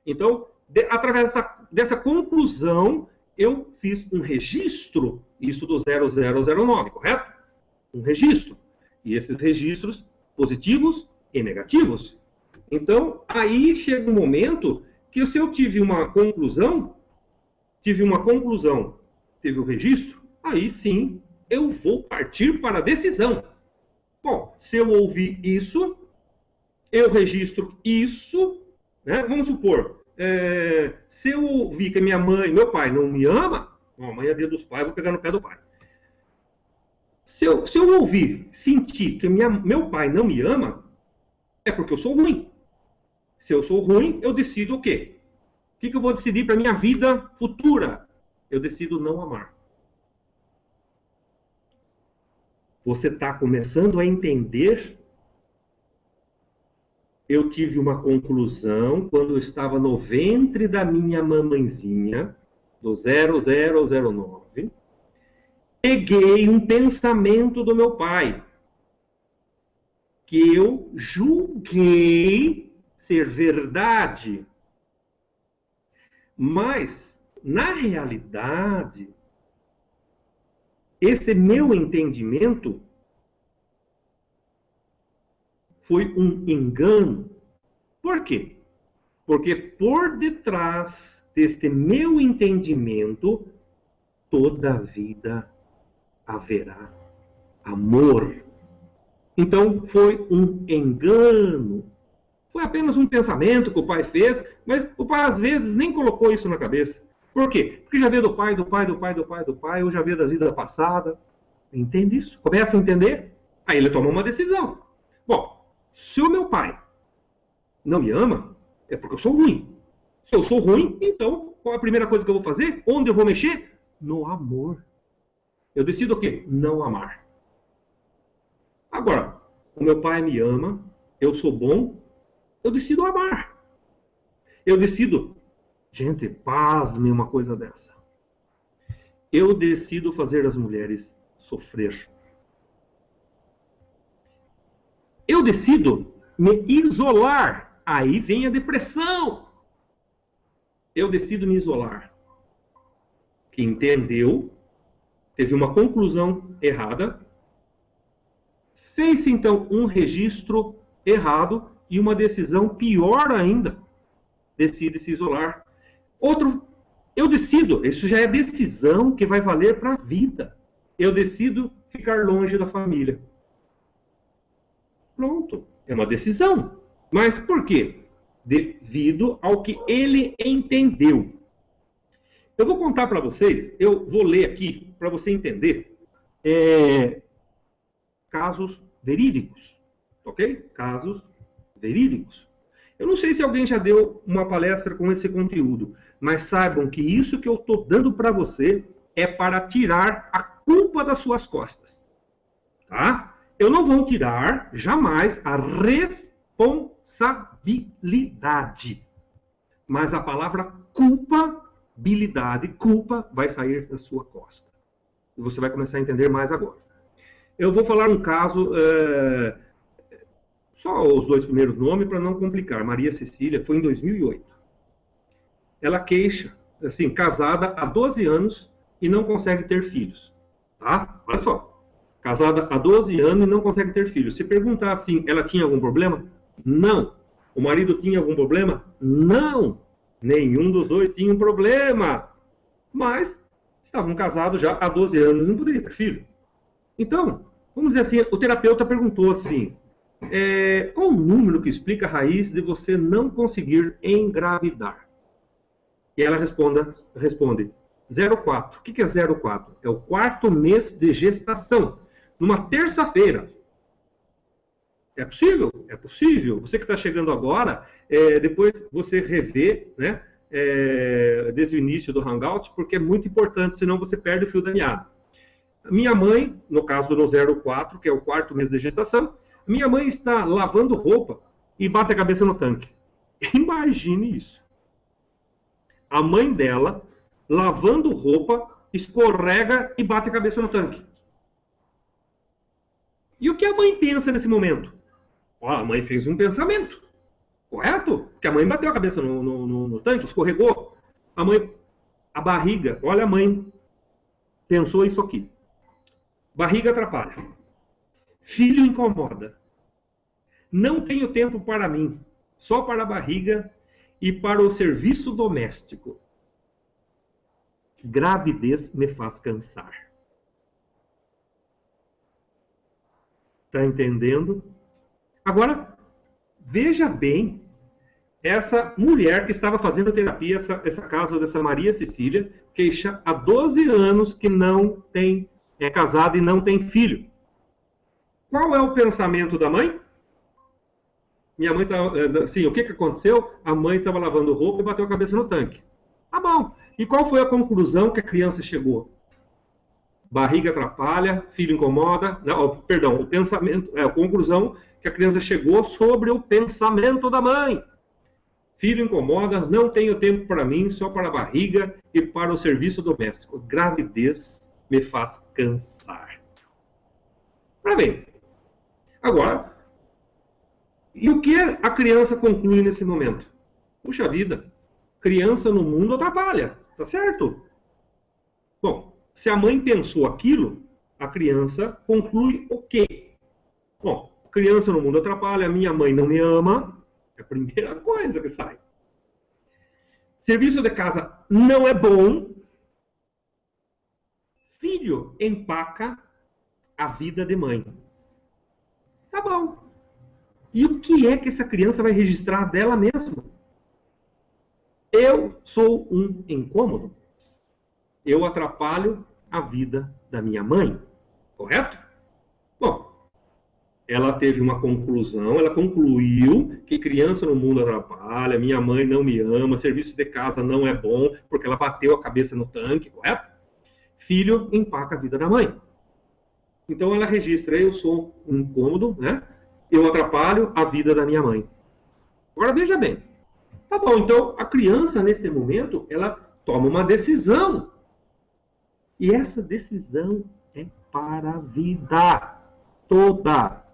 Então, através dessa conclusão, eu fiz um registro, isso do 0009, correto? Um registro. E esses registros positivos e negativos. Então, aí chega um momento que se eu tive uma conclusão, tive o registro, aí sim eu vou partir para a decisão. Bom, se eu ouvir isso, eu registro isso, né? Vamos supor, se eu ouvir que minha mãe, meu pai não me ama, a mãe é dia dos pais, vou pegar no pé do pai. Se eu ouvir, sentir que meu pai não me ama, é porque eu sou ruim. Se eu sou ruim, eu decido o quê? O que eu vou decidir para a minha vida futura? Eu decido não amar. Você está começando a entender? Eu tive uma conclusão quando eu estava no ventre da minha mamãezinha, do 0009. Peguei um pensamento do meu pai, que eu julguei ser verdade. Mas, na realidade, esse meu entendimento foi um engano. Por quê? Porque por detrás deste meu entendimento, toda a vida haverá amor. Então, foi um engano. Foi apenas um pensamento que o pai fez, mas o pai às vezes nem colocou isso na cabeça. Por quê? Porque já veio do pai, ou já veio da vida passada. Entende isso? Começa a entender? Aí ele toma uma decisão. Bom, se o meu pai não me ama, é porque eu sou ruim. Se eu sou ruim, então qual é a primeira coisa que eu vou fazer? Onde eu vou mexer? No amor. Eu decido o quê? Não amar. Agora, o meu pai me ama, eu sou bom, eu decido amar. Eu decido... Gente, pasme uma coisa dessa. Eu decido fazer as mulheres sofrer. Eu decido me isolar. Aí vem a depressão. Eu decido me isolar. Que entendeu, teve uma conclusão errada, fez então um registro errado e uma decisão pior ainda. Decide se isolar. Outro, eu decido, isso já é decisão que vai valer para a vida. Eu decido ficar longe da família. Pronto, é uma decisão. Mas por quê? Devido ao que ele entendeu. Eu vou contar para vocês, eu vou ler aqui para você entender casos verídicos, ok? Casos verídicos. Eu não sei se alguém já deu uma palestra com esse conteúdo, mas saibam que isso que eu estou dando para você é para tirar a culpa das suas costas. Tá? Eu não vou tirar jamais a responsabilidade. Mas a palavra culpa culpabilidade, culpa vai sair da sua costa. E você vai começar a entender mais agora. Eu vou falar um caso, só os 2 primeiros nomes para não complicar. Maria Cecília, foi em 2008. Ela queixa, assim, casada há 12 anos e não consegue ter filhos. Tá? Olha só. Casada há 12 anos e não consegue ter filhos. Se perguntar assim, ela tinha algum problema? Não. O marido tinha algum problema? Não. Nenhum dos dois tinha um problema. Mas estavam casados já há 12 anos e não poderiam ter filho. Então, vamos dizer assim, o terapeuta perguntou assim, qual o número que explica a raiz de você não conseguir engravidar? E ela responde 04. O que é 04? É o 4º mês de gestação. Numa terça-feira. É possível? É possível. Você que está chegando agora, depois você revê, né, desde o início do Hangout, porque é muito importante, senão você perde o fio da meada. Minha mãe, no caso no 04, que é o 4º mês de gestação, minha mãe está lavando roupa e bate a cabeça no tanque. Imagine isso. A mãe dela, lavando roupa, escorrega e bate a cabeça no tanque. E o que a mãe pensa nesse momento? A mãe fez um pensamento, correto? Que a mãe bateu a cabeça no tanque, escorregou. A barriga, olha a mãe, pensou isso aqui. Barriga atrapalha. Filho incomoda. Não tenho tempo para mim, só para a barriga e para o serviço doméstico. Gravidez me faz cansar. Está entendendo? Agora, veja bem, essa mulher que estava fazendo terapia, essa casa dessa Maria Cecília, queixa há 12 anos que não é casada e não tem filho. Qual é o pensamento da mãe? Minha mãe estava, assim, o que aconteceu? A mãe estava lavando roupa e bateu a cabeça no tanque. Tá bom. E qual foi a conclusão que a criança chegou? Barriga atrapalha, filho incomoda. Não, perdão, o pensamento, a conclusão que a criança chegou sobre o pensamento da mãe. Filho incomoda, não tenho tempo para mim, só para a barriga e para o serviço doméstico. Gravidez me faz cansar. Para bem. Agora, e o que a criança conclui nesse momento? Puxa vida, criança no mundo atrapalha, tá certo? Bom, se a mãe pensou aquilo, a criança conclui o quê? Bom, criança no mundo atrapalha, minha mãe não me ama, é a primeira coisa que sai. Serviço de casa não é bom. Filho empaca a vida de mãe. Tá bom. E o que é que essa criança vai registrar dela mesma? Eu sou um incômodo. Eu atrapalho a vida da minha mãe. Correto? Bom, ela teve uma conclusão, ela concluiu que criança no mundo atrapalha, minha mãe não me ama, serviço de casa não é bom, porque ela bateu a cabeça no tanque, correto? Filho empaca a vida da mãe. Então ela registra, eu sou um incômodo, né? Eu atrapalho a vida da minha mãe. Agora veja bem. Tá bom, então a criança nesse momento, ela toma uma decisão. E essa decisão é para a vida toda.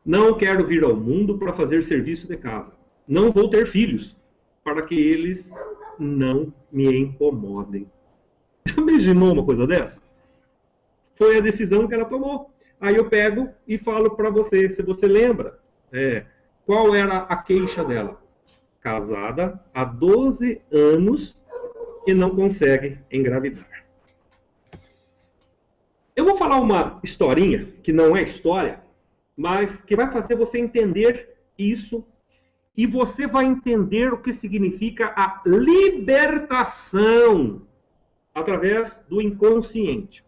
Não quero vir ao mundo para fazer serviço de casa. Não vou ter filhos, para que eles não me incomodem. Já imaginou uma coisa dessa? Foi a decisão que ela tomou. Aí eu pego e falo para você, se você lembra, qual era a queixa dela? Casada há 12 anos e não consegue engravidar. Eu vou falar uma historinha, que não é história, mas que vai fazer você entender isso e você vai entender o que significa a libertação através do inconsciente.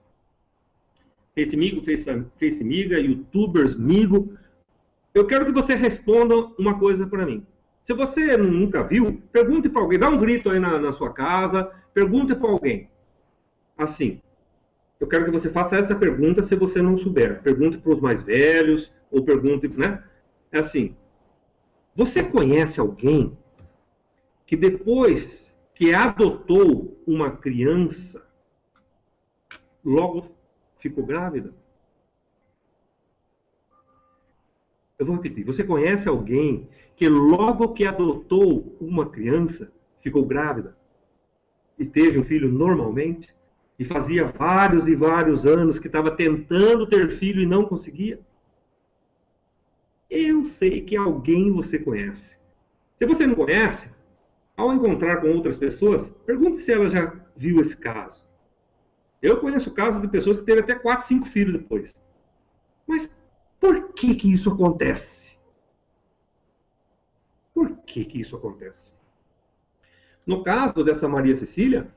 Face Miga, YouTubers Migo. Eu quero que você responda uma coisa para mim. Se você nunca viu, pergunte para alguém, dá um grito aí na sua casa, pergunte para alguém. Assim, eu quero que você faça essa pergunta se você não souber. Pergunte para os mais velhos, ou pergunte, né? Assim, você conhece alguém que depois que adotou uma criança, logo ficou grávida? Eu vou repetir. Você conhece alguém que logo que adotou uma criança, ficou grávida e teve um filho normalmente? E fazia vários e vários anos que estava tentando ter filho e não conseguia? Eu sei que alguém você conhece. Se você não conhece, ao encontrar com outras pessoas, pergunte se ela já viu esse caso. Eu conheço casos de pessoas que teve até 4, 5 filhos depois. Mas por que que isso acontece? Por que que isso acontece? No caso dessa Maria Cecília,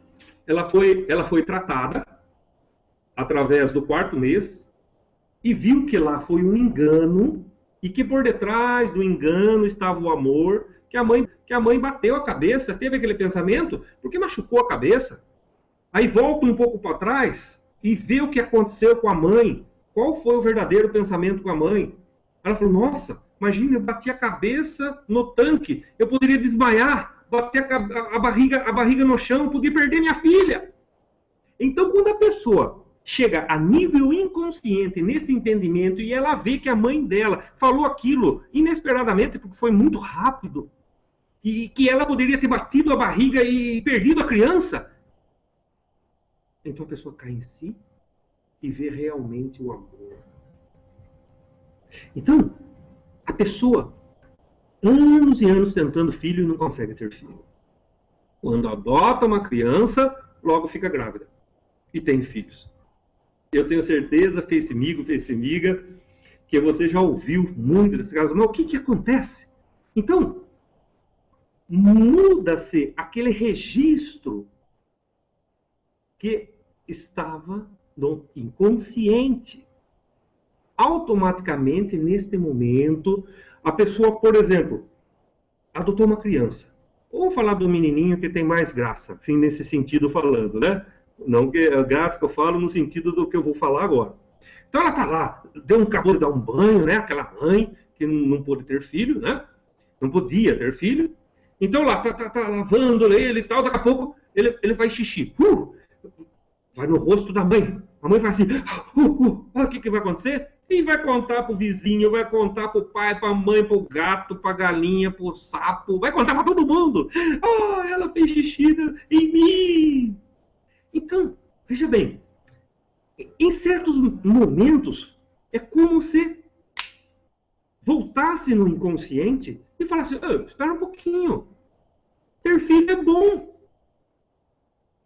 ela foi tratada através do 4º mês e viu que lá foi um engano e que por detrás do engano estava o amor, que a mãe bateu a cabeça, teve aquele pensamento, porque machucou a cabeça. Aí volta um pouco para trás e vê o que aconteceu com a mãe. Qual foi o verdadeiro pensamento com a mãe? Ela falou, nossa, imagina, eu bati a cabeça no tanque, eu poderia desmaiar, bater a barriga no chão, podia perder minha filha. Então, quando a pessoa chega a nível inconsciente nesse entendimento e ela vê que a mãe dela falou aquilo inesperadamente, porque foi muito rápido, e que ela poderia ter batido a barriga e perdido a criança, então a pessoa cai em si e vê realmente o amor. Então, a pessoa, anos e anos tentando filho e não consegue ter filho. Quando adota uma criança, logo fica grávida e tem filhos. Eu tenho certeza, fez amigo, fez amiga, que você já ouviu muito desse caso. Mas o que acontece? Então, muda-se aquele registro que estava no inconsciente. Automaticamente, neste momento, a pessoa, por exemplo, adotou uma criança. Vamos falar do menininho que tem mais graça, assim, nesse sentido falando, né? Não que a graça que eu falo no sentido do que eu vou falar agora. Então ela está lá, acabou de dar um banho, né? Aquela mãe que não pôde ter filho, né? Não podia ter filho. Então lá, tá lavando ele e tal, daqui a pouco ele faz xixi. Vai no rosto da mãe. A mãe faz assim, o que vai acontecer? E vai contar pro vizinho, vai contar pro pai, pra mãe, pro gato, pra galinha, pro sapo, vai contar pra todo mundo. Ela fez xixi em mim. Então, veja bem, em certos momentos, é como se voltasse no inconsciente e falasse, espera um pouquinho, ter filho é bom.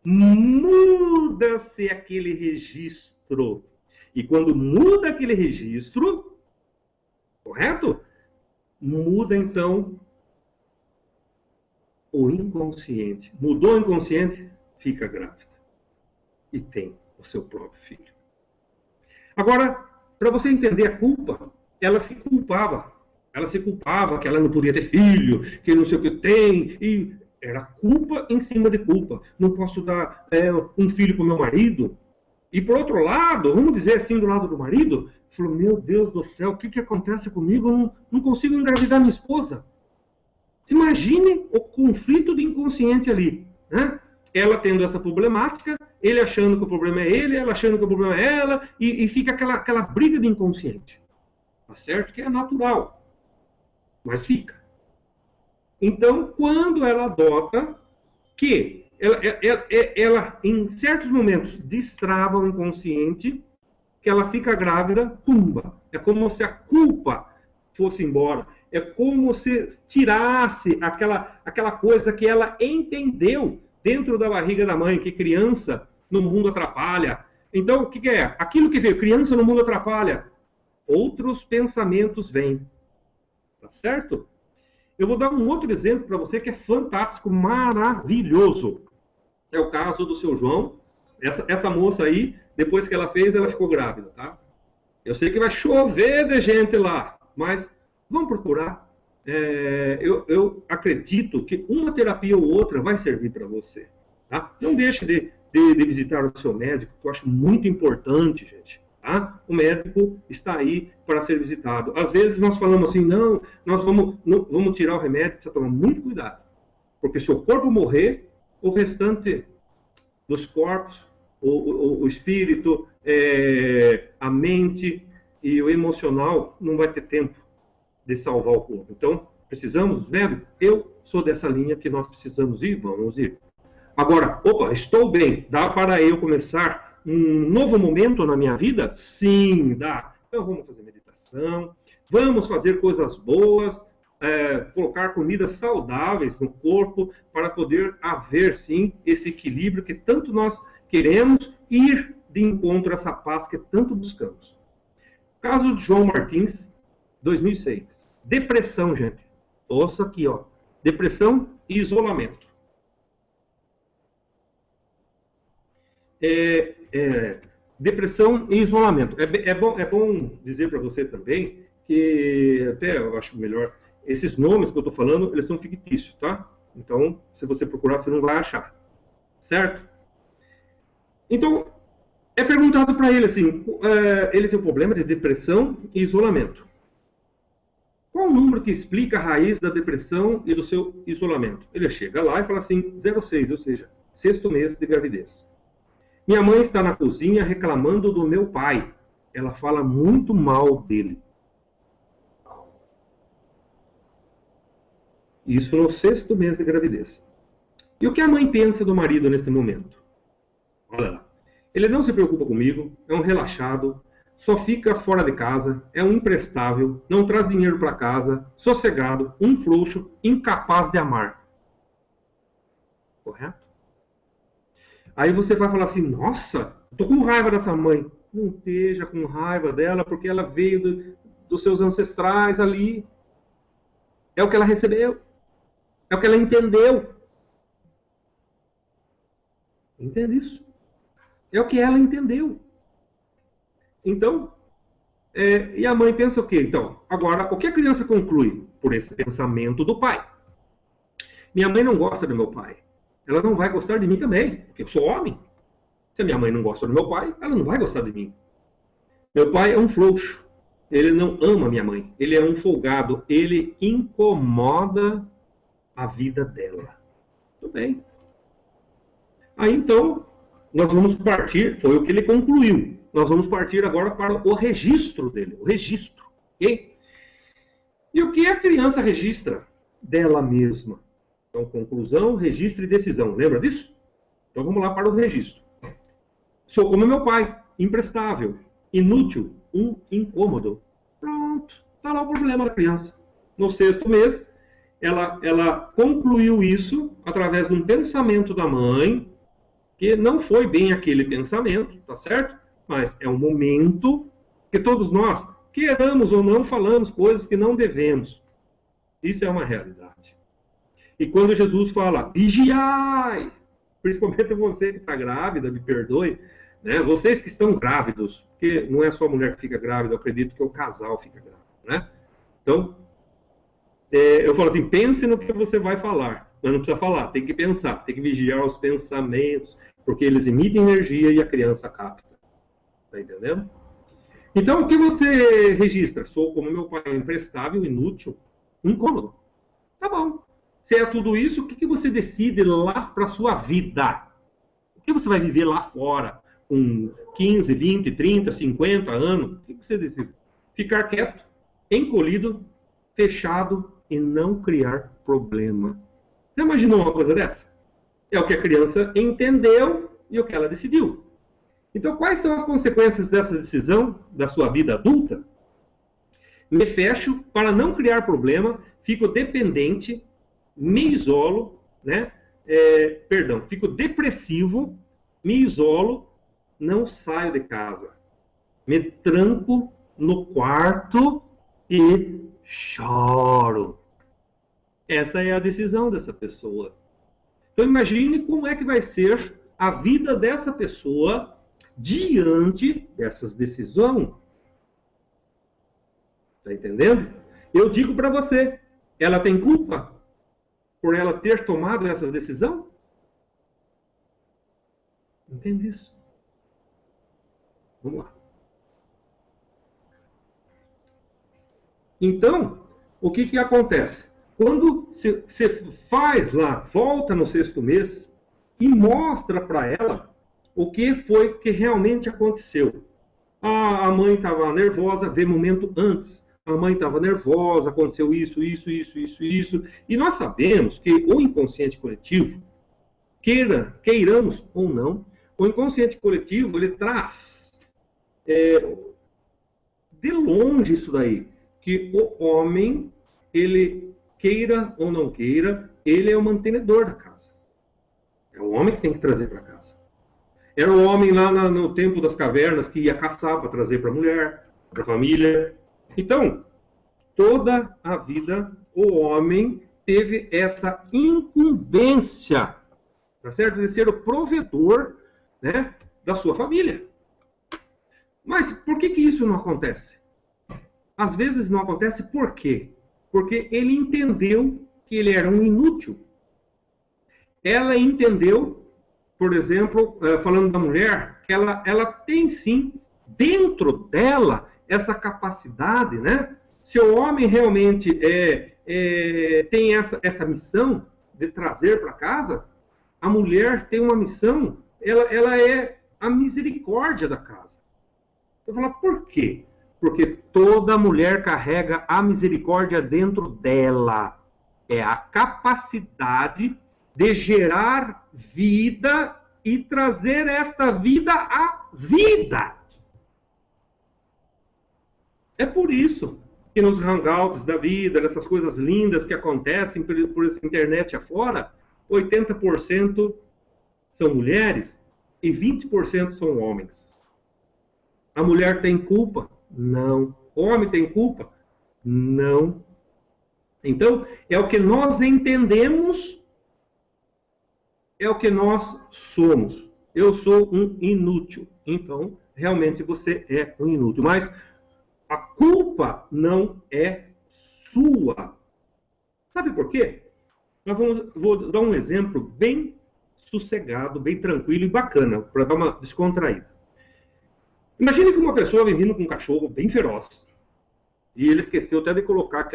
Muda-se aquele registro. E quando muda aquele registro, correto? Muda então o inconsciente. Mudou o inconsciente, fica grávida. E tem o seu próprio filho. Agora, para você entender a culpa, ela se culpava. Ela se culpava que ela não podia ter filho, que não sei o que tem, e era culpa em cima de culpa. Não posso dar um filho para o meu marido. E por outro lado, vamos dizer assim, do lado do marido, falou, meu Deus do céu, o que acontece comigo? Eu não consigo engravidar minha esposa. Se imagine o conflito de inconsciente ali, né? Ela tendo essa problemática, ele achando que o problema é ele, ela achando que o problema é ela, e fica aquela briga de inconsciente. Tá certo que é natural, mas fica. Então, quando ela adota que ela, em certos momentos, destrava o inconsciente, que ela fica grávida, pumba. É como se a culpa fosse embora. É como se tirasse aquela coisa que ela entendeu dentro da barriga da mãe, que criança no mundo atrapalha. Então, o que é? Aquilo que veio, criança no mundo atrapalha. Outros pensamentos vêm. Tá certo? Eu vou dar um outro exemplo para você que é fantástico, maravilhoso. É o caso do seu João. Essa moça aí, depois que ela fez, ela ficou grávida, tá? Eu sei que vai chover de gente lá, mas vamos procurar. Eu acredito que uma terapia ou outra vai servir para você, tá? Não deixe de visitar o seu médico, que eu acho muito importante, gente. Tá? O médico está aí para ser visitado. Às vezes nós falamos assim, nós vamos tirar o remédio, precisa tomar muito cuidado. Porque se o corpo morrer, o restante dos corpos, o espírito, a mente e o emocional não vai ter tempo de salvar o corpo. Então, precisamos, velho, eu sou dessa linha que nós precisamos ir, vamos ir. Agora, opa, estou bem, dá para eu começar um novo momento na minha vida? Sim, dá. Então vamos fazer meditação, vamos fazer coisas boas, colocar comidas saudáveis no corpo para poder haver, sim, esse equilíbrio que tanto nós queremos, ir de encontro a essa paz que tanto buscamos. Caso de João Martins, 2006. Depressão, gente. Ouça aqui, ó. Depressão e isolamento. Depressão e isolamento. É bom dizer para você também que, até eu acho melhor, esses nomes que eu estou falando, eles são fictícios, tá? Então, se você procurar, você não vai achar. Certo? Então, é perguntado para ele assim, ele tem um problema de depressão e isolamento. Qual o número que explica a raiz da depressão e do seu isolamento? Ele chega lá e fala assim, 06, ou seja, 6º mês de gravidez. Minha mãe está na cozinha reclamando do meu pai. Ela fala muito mal dele. Isso no 6º mês de gravidez. E o que a mãe pensa do marido nesse momento? Olha lá. Ele não se preocupa comigo, é um relaxado, só fica fora de casa, é um imprestável, não traz dinheiro para casa, sossegado, um frouxo, incapaz de amar. Correto? Aí você vai falar assim, nossa, estou com raiva dessa mãe. Não esteja com raiva dela, porque ela veio dos seus ancestrais ali. É o que ela recebeu. É o que ela entendeu. Entende isso? É o que ela entendeu. Então, e a mãe pensa o quê? Então, agora, o que a criança conclui por esse pensamento do pai? Minha mãe não gosta do meu pai. Ela não vai gostar de mim também, porque eu sou homem. Se a minha mãe não gosta do meu pai, ela não vai gostar de mim. Meu pai é um frouxo. Ele não ama minha mãe. Ele é um folgado. Ele incomoda a vida dela. Tudo bem. Aí, então, nós vamos partir, foi o que ele concluiu. Nós vamos partir agora para o registro dele. O registro. Ok? E o que a criança registra dela mesma? Então, conclusão, registro e decisão. Lembra disso? Então, vamos lá para o registro. Sou como meu pai, imprestável, inútil, um incômodo. Pronto, está lá o problema da criança. No 6º mês, ela concluiu isso através de um pensamento da mãe, que não foi bem aquele pensamento, tá certo? Mas é um momento que todos nós, queiramos ou não, falamos coisas que não devemos. Isso é uma realidade. E quando Jesus fala, vigiai, principalmente você que está grávida, me perdoe, né? Vocês que estão grávidos, porque não é só a mulher que fica grávida, eu acredito que o casal fica grávido, né? Então, eu falo assim, pense no que você vai falar, mas não precisa falar, tem que pensar, tem que vigiar os pensamentos, porque eles emitem energia e a criança capta. Tá entendendo? Então, o que você registra? Sou como meu pai, imprestável, inútil, incômodo. Tá bom. Se é tudo isso, o que você decide lá para a sua vida? O que você vai viver lá fora? Com 15, 20, 30, 50 anos? O que você decide? Ficar quieto, encolhido, fechado e não criar problema. Já imaginou uma coisa dessa? É o que a criança entendeu e o que ela decidiu. Então, quais são as consequências dessa decisão da sua vida adulta? Me fecho para não criar problema, fico dependente, me isolo, né? Fico depressivo, me isolo, não saio de casa. Me tranco no quarto e choro. Essa é a decisão dessa pessoa. Então imagine como é que vai ser a vida dessa pessoa diante dessas decisões. Está entendendo? Eu digo para você, ela tem culpa por ela ter tomado essa decisão? Entende isso? Vamos lá. Então, o que acontece? Quando você faz lá, volta no 6º mês, e mostra para ela o que foi que realmente aconteceu. A mãe estava nervosa, vê momento antes. A mãe estava nervosa, aconteceu isso. E nós sabemos que o inconsciente coletivo, queiramos ou não, o inconsciente coletivo, ele traz de longe isso daí, que o homem, ele queira ou não queira, ele é o mantenedor da casa. É o homem que tem que trazer para casa. Era o homem lá no tempo das cavernas que ia caçar para trazer para a mulher, para a família. Então, toda a vida o homem teve essa incumbência, tá certo? De ser o provedor, né, da sua família. Mas por que isso não acontece? Às vezes não acontece por quê? Porque ele entendeu que ele era um inútil. Ela entendeu, por exemplo, falando da mulher, que ela tem sim, dentro dela, essa capacidade, né? Se o homem realmente tem essa missão de trazer para casa, a mulher tem uma missão, ela é a misericórdia da casa. Eu vou falar, por quê? Porque toda mulher carrega a misericórdia dentro dela. É a capacidade de gerar vida e trazer esta vida à vida. É por isso que nos hangouts da vida, nessas coisas lindas que acontecem por essa internet afora, 80% são mulheres e 20% são homens. A mulher tem culpa? Não. O homem tem culpa? Não. Então, é o que nós entendemos, é o que nós somos. Eu sou um inútil. Então, realmente você é um inútil. Mas a culpa não é sua. Sabe por quê? Vou dar um exemplo bem sossegado, bem tranquilo e bacana, para dar uma descontraída. Imagine que uma pessoa vem vindo com um cachorro bem feroz. E ele esqueceu até de colocar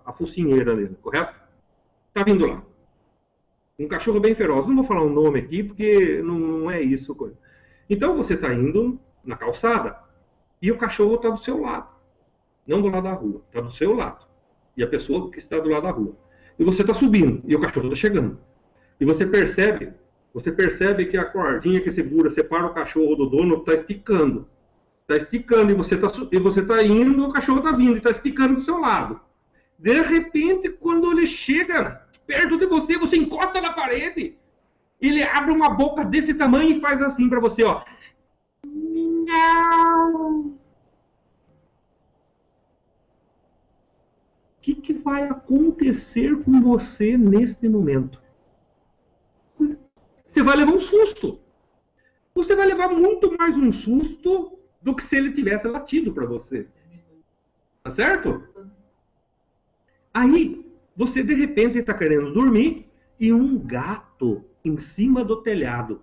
a focinheira nele, correto? Tá vindo lá. Um cachorro bem feroz. Não vou falar o nome aqui, porque não é isso. Então você está indo na calçada e o cachorro está do seu lado. Não do lado da rua, está do seu lado. E a pessoa que está do lado da rua. E você está subindo e o cachorro está chegando. E você percebe que a cordinha que separa o cachorro do dono está esticando. Está esticando e você está indo, o cachorro está vindo e está esticando do seu lado. De repente, quando ele chega perto de você, você encosta na parede, ele abre uma boca desse tamanho e faz assim para você, ó. Não. O que vai acontecer com você neste momento? Você vai levar um susto. Você vai levar muito mais um susto do que se ele tivesse latido para você. Tá certo? Aí, você de repente está querendo dormir e um gato em cima do telhado.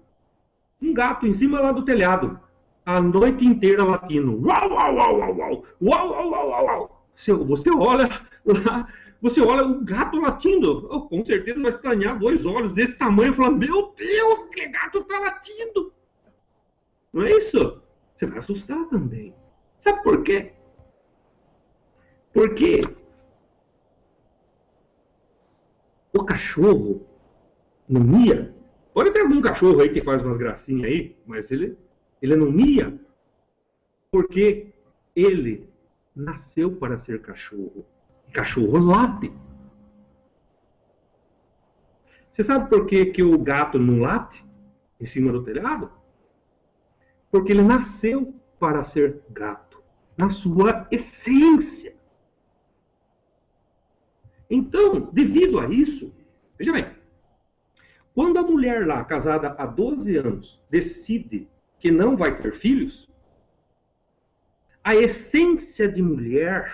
Um gato em cima lá do telhado. A noite inteira latindo. Uau, uau, uau, uau, uau. Uau, uau, uau, uau, uau. Você olha lá, você olha o gato latindo. Oh, com certeza vai estranhar 2 olhos desse tamanho e falar, meu Deus, que gato está latindo. Não é isso? Você vai assustar também. Sabe por quê? Porque o cachorro não mia. Pode ter algum cachorro aí que faz umas gracinhas aí, mas ele não mia porque ele nasceu para ser cachorro. E cachorro late. Você sabe por que o gato não late em cima do telhado? Porque ele nasceu para ser gato, na sua essência. Então, devido a isso, veja bem, quando a mulher lá, casada há 12 anos, decide que não vai ter filhos, a essência de mulher,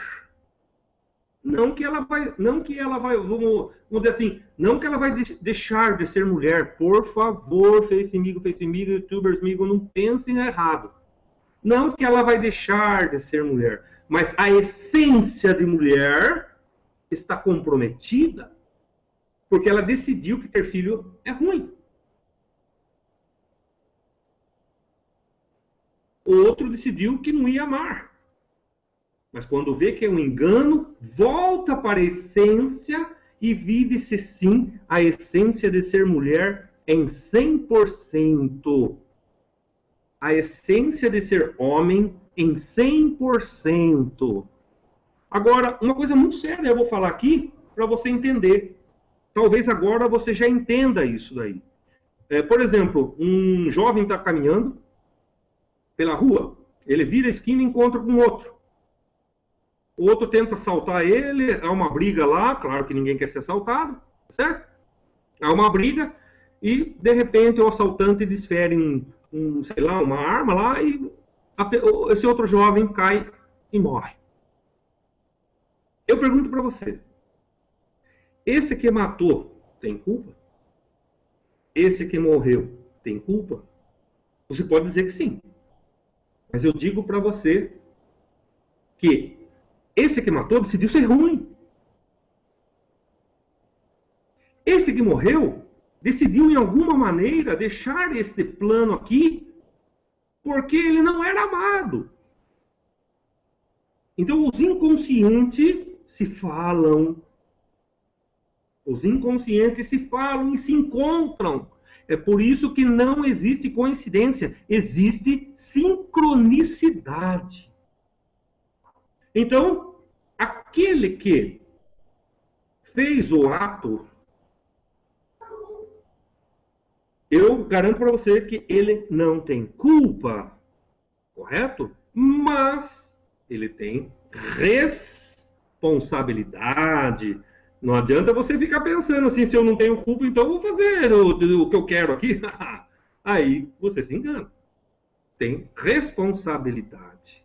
não que ela vai, vamos dizer assim, não que ela vai deixar de ser mulher, por favor, Facebook, youtubers, amigo, não pensem errado. Não que ela vai deixar de ser mulher, mas a essência de mulher está comprometida porque ela decidiu que ter filho é ruim. outro decidiu que não ia amar. Mas quando vê que é um engano, volta para a essência e vive-se sim a essência de ser mulher em 100%. A essência de ser homem em 100%. Agora, uma coisa muito séria eu vou falar aqui para você entender. Talvez agora você já entenda isso daí. Por exemplo, um jovem está caminhando pela rua, ele vira a esquina e encontra com outro. O outro tenta assaltar ele, há uma briga lá, claro que ninguém quer ser assaltado, certo? Há uma briga e, de repente, o assaltante desfere sei lá, uma arma lá e esse outro jovem cai e morre. Eu pergunto para você, esse que matou tem culpa? Esse que morreu tem culpa? Você pode dizer que sim. Mas eu digo para você que esse que matou decidiu ser ruim. Esse que morreu decidiu, em alguma maneira, deixar este plano aqui porque ele não era amado. Então, os inconscientes se falam. Os inconscientes se falam e se encontram. É por isso que não existe coincidência, existe sincronicidade. Então, aquele que fez o ato, eu garanto para você que ele não tem culpa, correto? Mas ele tem responsabilidade. Não adianta você ficar pensando assim, se eu não tenho culpa, então eu vou fazer o que eu quero aqui. Aí você se engana. Tem responsabilidade.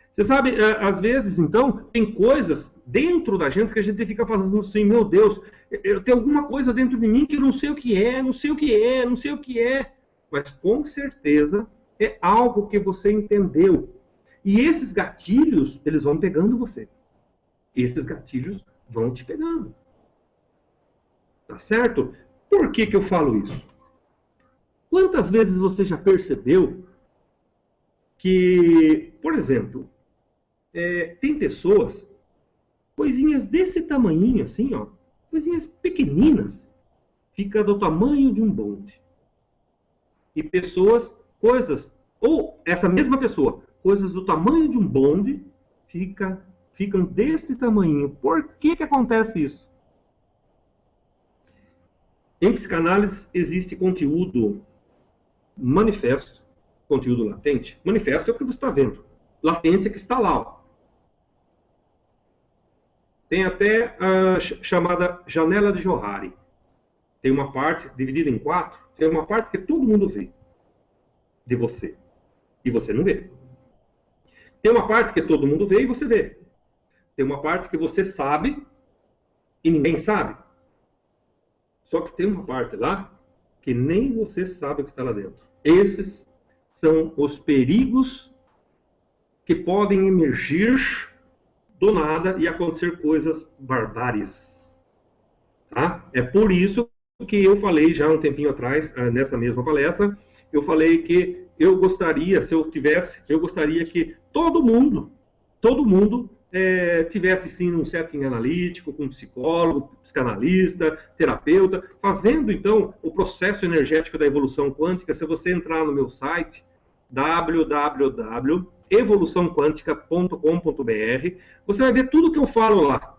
Você sabe, às vezes, então, tem coisas dentro da gente que a gente fica falando assim, meu Deus, eu tenho alguma coisa dentro de mim que eu não sei o que é, não sei o que é, não sei o que é. Mas, com certeza, é algo que você entendeu. E esses gatilhos, eles vão pegando você. Esses gatilhos vão te pegando. Tá certo? Por que eu falo isso? Quantas vezes você já percebeu que, por exemplo, tem pessoas, coisinhas desse tamanhinho assim, ó, coisinhas pequeninas, fica do tamanho de um bonde. E pessoas, coisas, ou essa mesma pessoa, coisas do tamanho de um bonde, ficam desse tamanho. Por que acontece isso? Em psicanálise existe conteúdo manifesto, conteúdo latente. Manifesto é o que você está vendo. Latente é que está lá. Ó. Tem até a chamada janela de Johari. Tem uma parte dividida em 4. Tem uma parte que todo mundo vê de você. E você não vê. Tem uma parte que todo mundo vê e você vê. Tem uma parte que você sabe e ninguém sabe. Só que tem uma parte lá que nem você sabe o que está lá dentro. Esses são os perigos que podem emergir do nada e acontecer coisas barbáries. Tá? É por isso que eu falei já um tempinho atrás, nessa mesma palestra, eu falei que eu gostaria, se eu tivesse, eu gostaria que todo mundo tivesse sim um setting analítico, com psicólogo, psicanalista, terapeuta, fazendo então o processo energético da evolução quântica. Se você entrar no meu site, www.evoluçãoquântica.com.br, você vai ver tudo que eu falo lá.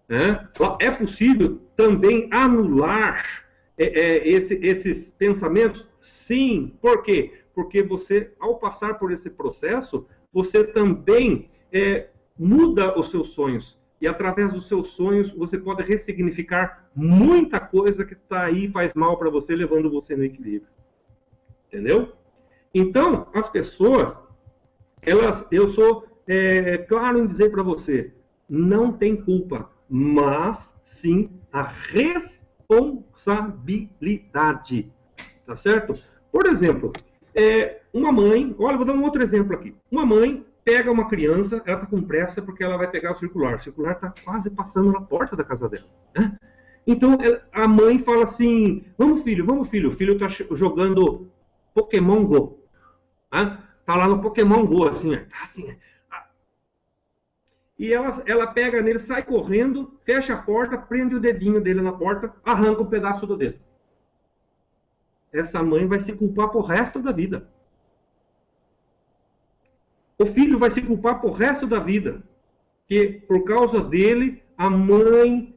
Né? É possível também anular esses pensamentos? Sim. Por quê? Porque você, ao passar por esse processo, você também muda os seus sonhos. E através dos seus sonhos, você pode ressignificar muita coisa que está aí e faz mal para você, levando você no equilíbrio. Entendeu? Então, as pessoas, eu sou claro em dizer para você, não tem culpa, mas sim a responsabilidade. Tá certo? Por exemplo, uma mãe, olha, vou dar um outro exemplo aqui. Uma mãe pega uma criança, ela está com pressa porque ela vai pegar o circular está quase passando na porta da casa dela. Né? Então, a mãe fala assim, vamos filho, o filho está jogando Pokémon Go. Né? Tá lá no Pokémon Go, assim, assim. E ela pega nele, sai correndo, fecha a porta, prende o dedinho dele na porta, arranca um pedaço do dedo. Essa mãe vai se culpar pro resto da vida. O filho vai se culpar pro resto da vida. Que por causa dele, a mãe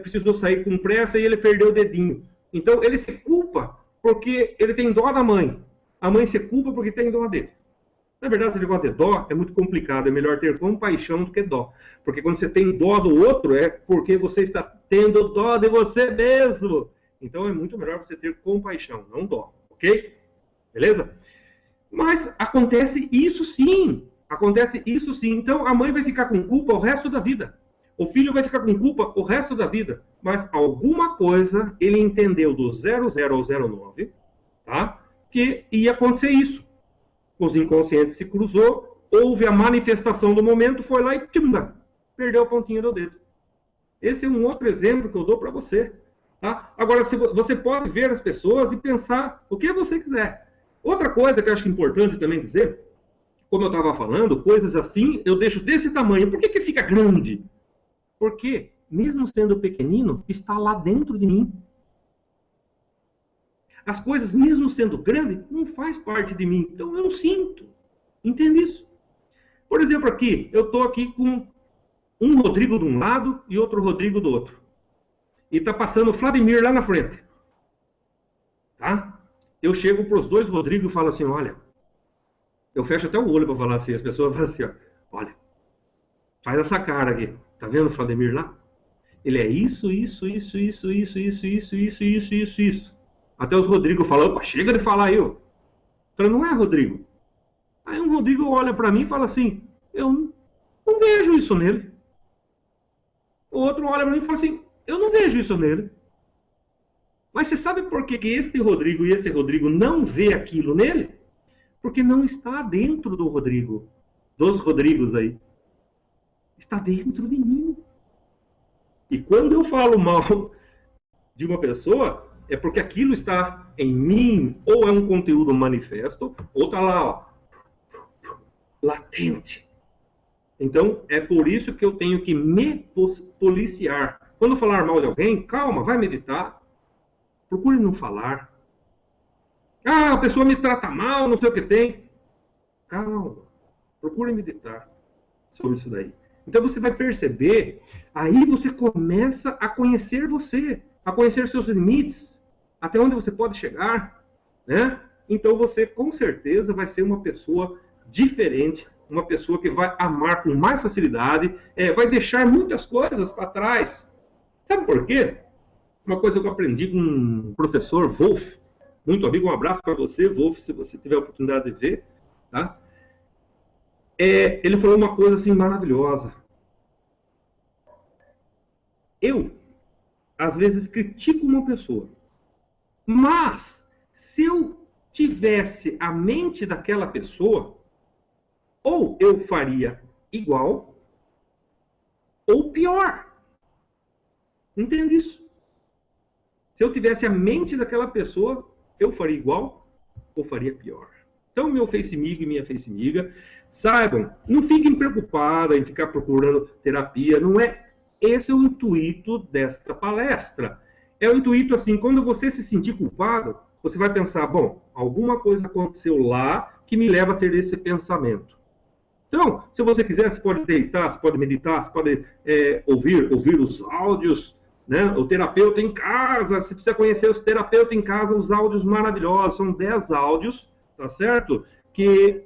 precisou sair com pressa e ele perdeu o dedinho. Então ele se culpa porque ele tem dó da mãe. A mãe se culpa porque tem dó dele. Na verdade, esse negócio de dó é muito complicado. É melhor ter compaixão do que dó. Porque quando você tem dó do outro, é porque você está tendo dó de você mesmo. Então é muito melhor você ter compaixão, não dó. Ok? Beleza? Mas acontece isso sim. Acontece isso sim. Então a mãe vai ficar com culpa o resto da vida. O filho vai ficar com culpa o resto da vida. Mas alguma coisa ele entendeu do 00 ao 09, tá? Que ia acontecer isso. Os inconscientes se cruzou, houve a manifestação do momento, foi lá e perdeu a pontinha do dedo. Esse é um outro exemplo que eu dou para você. Tá? Agora, você pode ver as pessoas e pensar o que você quiser. Outra coisa que eu acho importante também dizer, como eu estava falando, coisas assim eu deixo desse tamanho. Por que fica grande? Porque, mesmo sendo pequenino, está lá dentro de mim. As coisas, mesmo sendo grandes, não faz parte de mim. Então eu não sinto. Entende isso? Por exemplo, aqui, eu estou aqui com um Rodrigo de um lado e outro Rodrigo do outro. E está passando o Vladimir lá na frente. Tá? Eu chego para os dois Rodrigos e falo assim, olha, eu fecho até o olho para falar assim, as pessoas falam assim, ó, olha, faz essa cara aqui. Tá vendo o Vladimir lá? Ele é isso. Até os Rodrigo falam, opa, chega de falar aí, ó. Então não é Rodrigo. Aí um Rodrigo olha para mim e fala assim, eu não vejo isso nele. O outro olha para mim e fala assim, eu não vejo isso nele. Mas você sabe por que esse Rodrigo e esse Rodrigo não vê aquilo nele? Porque não está dentro do Rodrigo, dos Rodrigos aí. Está dentro de mim. E quando eu falo mal de uma pessoa, é porque aquilo está em mim, ou é um conteúdo manifesto, ou está lá, ó, latente. Então, é por isso que eu tenho que me policiar. Quando eu falar mal de alguém, calma, vai meditar. Procure não falar. Ah, a pessoa me trata mal, não sei o que tem. Calma, procure meditar sobre isso daí. Então você vai perceber, aí você começa a conhecer você, a conhecer seus limites, até onde você pode chegar, né? Então você com certeza vai ser uma pessoa diferente, uma pessoa que vai amar com mais facilidade, vai deixar muitas coisas para trás. Sabe por quê? Uma coisa que eu aprendi com um professor, Wolf, muito amigo, um abraço para você, Wolf, se você tiver a oportunidade de ver, tá? Ele falou uma coisa assim maravilhosa. Eu, às vezes, critico uma pessoa, mas se eu tivesse a mente daquela pessoa, ou eu faria igual, ou pior. Entende isso? Se eu tivesse a mente daquela pessoa, eu faria igual ou faria pior. Então, meu face-amigo e minha face-amiga, saibam, não fiquem preocupados em ficar procurando terapia, não é esse é o intuito desta palestra. É o intuito assim, quando você se sentir culpado, você vai pensar, bom, alguma coisa aconteceu lá que me leva a ter esse pensamento. Então, se você quiser, você pode deitar, você pode meditar, você pode ouvir os áudios, né? O terapeuta em casa, se precisa conhecer os terapeutas em casa, os áudios maravilhosos, são 10 áudios, tá certo? Que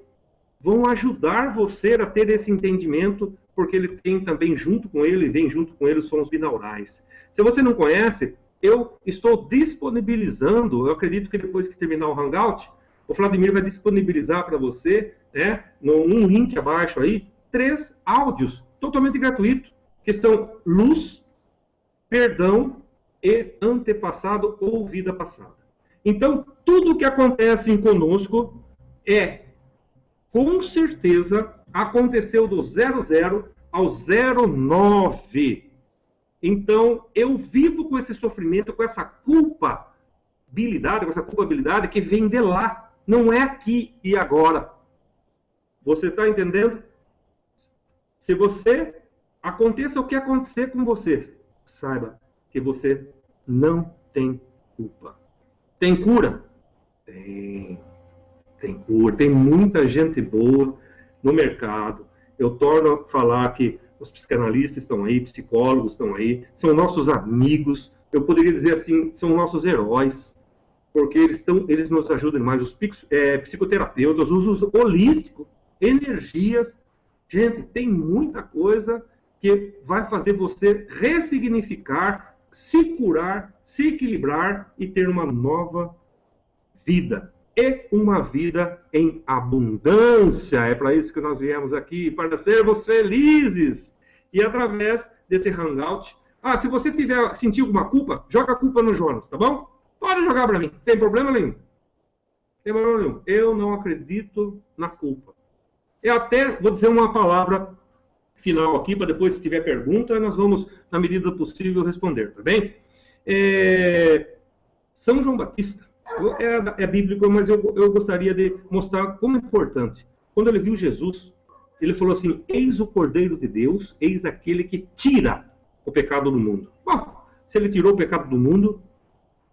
vão ajudar você a ter esse entendimento, porque ele tem também junto com ele, vem junto com ele os sons binaurais. Se você não conhece, eu estou disponibilizando, eu acredito que depois que terminar o Hangout, o Vladimir vai disponibilizar para você, né, num link abaixo aí, 3 áudios totalmente gratuitos, que são luz, perdão e antepassado ou vida passada. Então, tudo que acontece conosco com certeza, aconteceu do 00 ao 09. Então, eu vivo com esse sofrimento, com essa culpabilidade que vem de lá. Não é aqui e agora. Você está entendendo? Se você aconteça o que acontecer com você, saiba que você não tem culpa. Tem cura? Tem. Tem cura. Tem muita gente boa no mercado. Eu torno a falar que os psicanalistas estão aí, psicólogos estão aí, são nossos amigos. Eu poderia dizer assim, são nossos heróis, porque eles nos ajudam mais. Os psicoterapeutas, os usos holísticos, energias. Gente, tem muita coisa que vai fazer você ressignificar, se curar, se equilibrar e ter uma nova vida. E uma vida em abundância. É para isso que nós viemos aqui, para sermos felizes. E através desse hangout, se você sentir alguma culpa, joga a culpa no Jonas, tá bom? Pode jogar para mim, não tem problema nenhum. Não tem problema nenhum. Eu não acredito na culpa. Eu até vou dizer uma palavra final aqui, para depois, se tiver pergunta, nós vamos, na medida do possível, responder, tá bem? São João Batista, é bíblico, mas eu gostaria de mostrar como é importante. Quando ele viu Jesus, ele falou assim, eis o Cordeiro de Deus, eis aquele que tira o pecado do mundo. Bom, se ele tirou o pecado do mundo,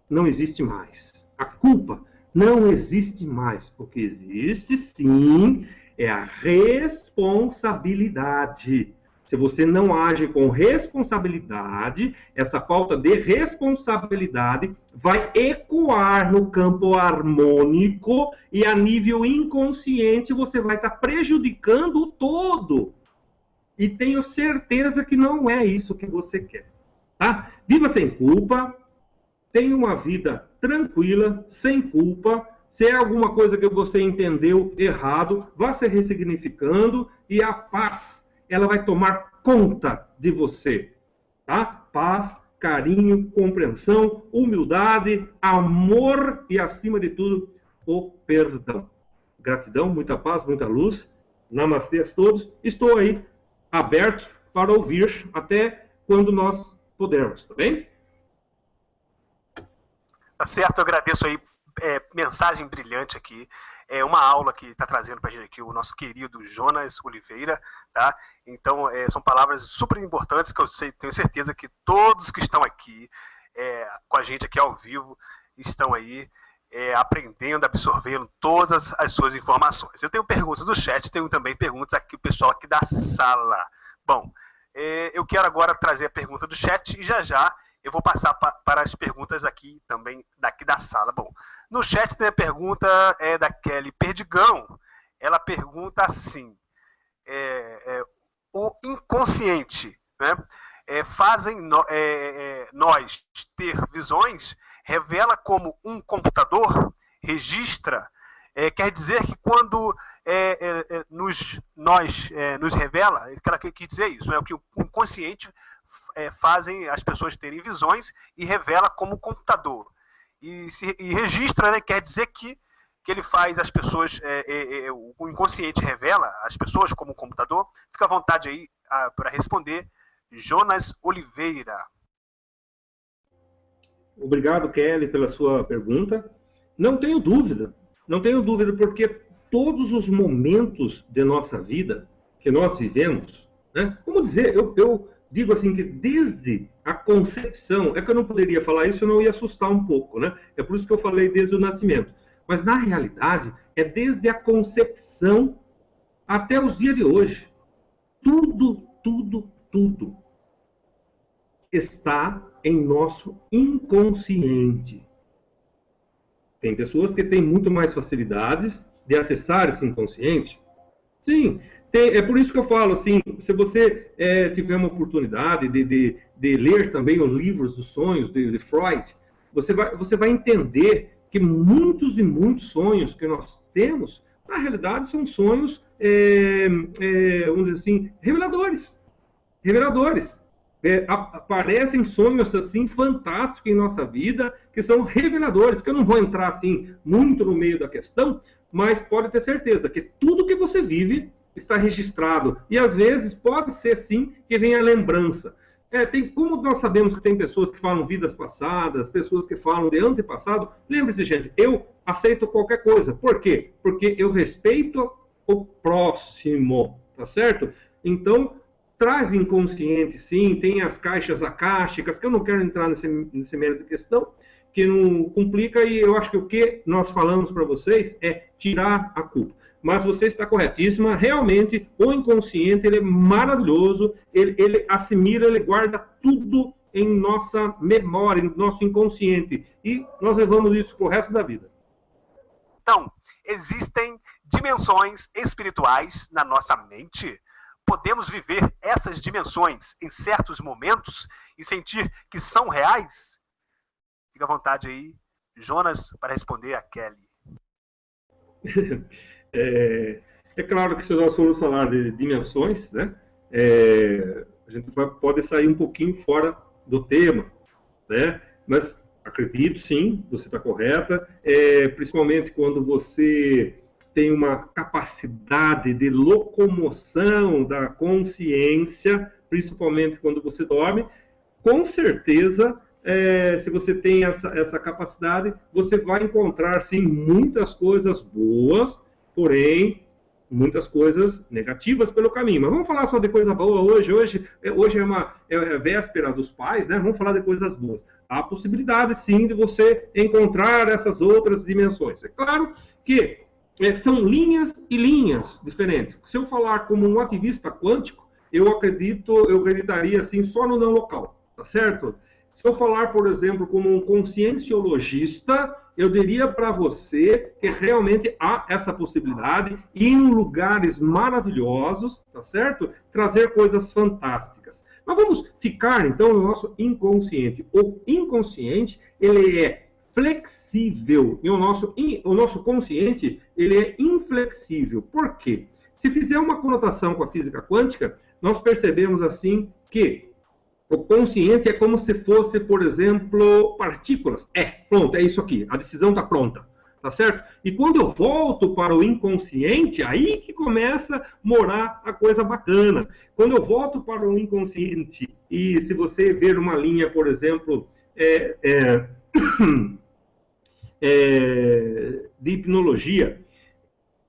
não existe mais. A culpa não existe mais. O que existe, sim, é a responsabilidade. Se você não age com responsabilidade, essa falta de responsabilidade vai ecoar no campo harmônico e a nível inconsciente você vai estar prejudicando o todo. E tenho certeza que não é isso que você quer. Tá? Viva sem culpa, tenha uma vida tranquila, sem culpa. Se é alguma coisa que você entendeu errado, vá se ressignificando e a paz, ela vai tomar conta de você, tá? Paz, carinho, compreensão, humildade, amor e, acima de tudo, o perdão. Gratidão, muita paz, muita luz. Namastê a todos. Estou aí aberto para ouvir até quando nós pudermos, tá bem? Tá certo, eu agradeço aí. Mensagem brilhante aqui, uma aula que está trazendo para a gente aqui o nosso querido Jonas Oliveira, tá? Então, são palavras super importantes que eu tenho certeza que todos que estão aqui com a gente aqui ao vivo estão aí aprendendo, absorvendo todas as suas informações. Eu tenho perguntas do chat, tenho também perguntas aqui, o pessoal aqui da sala. Bom, eu quero agora trazer a pergunta do chat e já eu vou passar para as perguntas aqui também, daqui da sala. Bom, no chat tem a pergunta da Kelly Perdigão. Ela pergunta assim, o inconsciente, né, fazem nós ter visões, revela como um computador, registra, quer dizer que quando nos revela, ela quer dizer isso, né, o que o inconsciente fazem as pessoas terem visões e revela como computador. E registra, né, quer dizer que ele faz as pessoas, o inconsciente revela as pessoas como computador. Fica à vontade aí para responder, Jonas Oliveira. Obrigado, Kelly, pela sua pergunta. Não tenho dúvida, porque todos os momentos de nossa vida que nós vivemos, né, vamos dizer, eu digo assim que desde a concepção, é que eu não poderia falar isso, eu não ia assustar um pouco, né? É por isso que eu falei desde o nascimento. Mas na realidade, é desde a concepção até os dias de hoje. Tudo está em nosso inconsciente. Tem pessoas que têm muito mais facilidades de acessar esse inconsciente. Sim, é por isso que eu falo assim, se você tiver uma oportunidade de ler também os livros dos sonhos de Freud, você vai entender que muitos e muitos sonhos que nós temos, na realidade, são sonhos, vamos dizer assim, reveladores. Aparecem sonhos assim fantásticos em nossa vida, que são reveladores, que eu não vou entrar assim muito no meio da questão, mas pode ter certeza que tudo que você vive está registrado. E às vezes pode ser sim que venha a lembrança. Como nós sabemos que tem pessoas que falam vidas passadas, pessoas que falam de antepassado, lembre-se, gente, eu aceito qualquer coisa. Por quê? Porque eu respeito o próximo, tá certo? Então, traz inconsciente, sim, tem as caixas acásticas, que eu não quero entrar nesse mérito de questão, que não complica, e eu acho que o que nós falamos para vocês é tirar a culpa. Mas você está corretíssima, realmente, o inconsciente, ele é maravilhoso, ele assimila, ele guarda tudo em nossa memória, em nosso inconsciente, e nós levamos isso para o resto da vida. Então, existem dimensões espirituais na nossa mente. Podemos viver essas dimensões em certos momentos e sentir que são reais? Fica à vontade aí, Jonas, para responder a Kelly. É claro que se nós formos falar de dimensões, né, a gente pode sair um pouquinho fora do tema, né, mas acredito sim, você está correta, principalmente quando você tem uma capacidade de locomoção da consciência, principalmente quando você dorme, com certeza, se você tem essa capacidade, você vai encontrar, sim, muitas coisas boas, porém, muitas coisas negativas pelo caminho. Mas vamos falar só de coisa boa hoje. Hoje é véspera dos pais, né? Vamos falar de coisas boas. Há possibilidade, sim, de você encontrar essas outras dimensões. É claro que são linhas e linhas diferentes. Se eu falar como um ativista quântico, eu acreditaria assim só no não local, tá certo? Se eu falar, por exemplo, como um conscienciologista, eu diria para você que realmente há essa possibilidade e em lugares maravilhosos, tá certo? Trazer coisas fantásticas. Mas vamos ficar então no nosso inconsciente. O inconsciente, ele é flexível e o nosso consciente, ele é inflexível. Por quê? Se fizer uma conotação com a física quântica, nós percebemos assim que o consciente é como se fosse, por exemplo, partículas. Pronto, é isso aqui. A decisão está pronta. Tá certo? E quando eu volto para o inconsciente, aí que começa a morar a coisa bacana. Quando eu volto para o inconsciente, e se você ver uma linha, por exemplo, de hipnologia,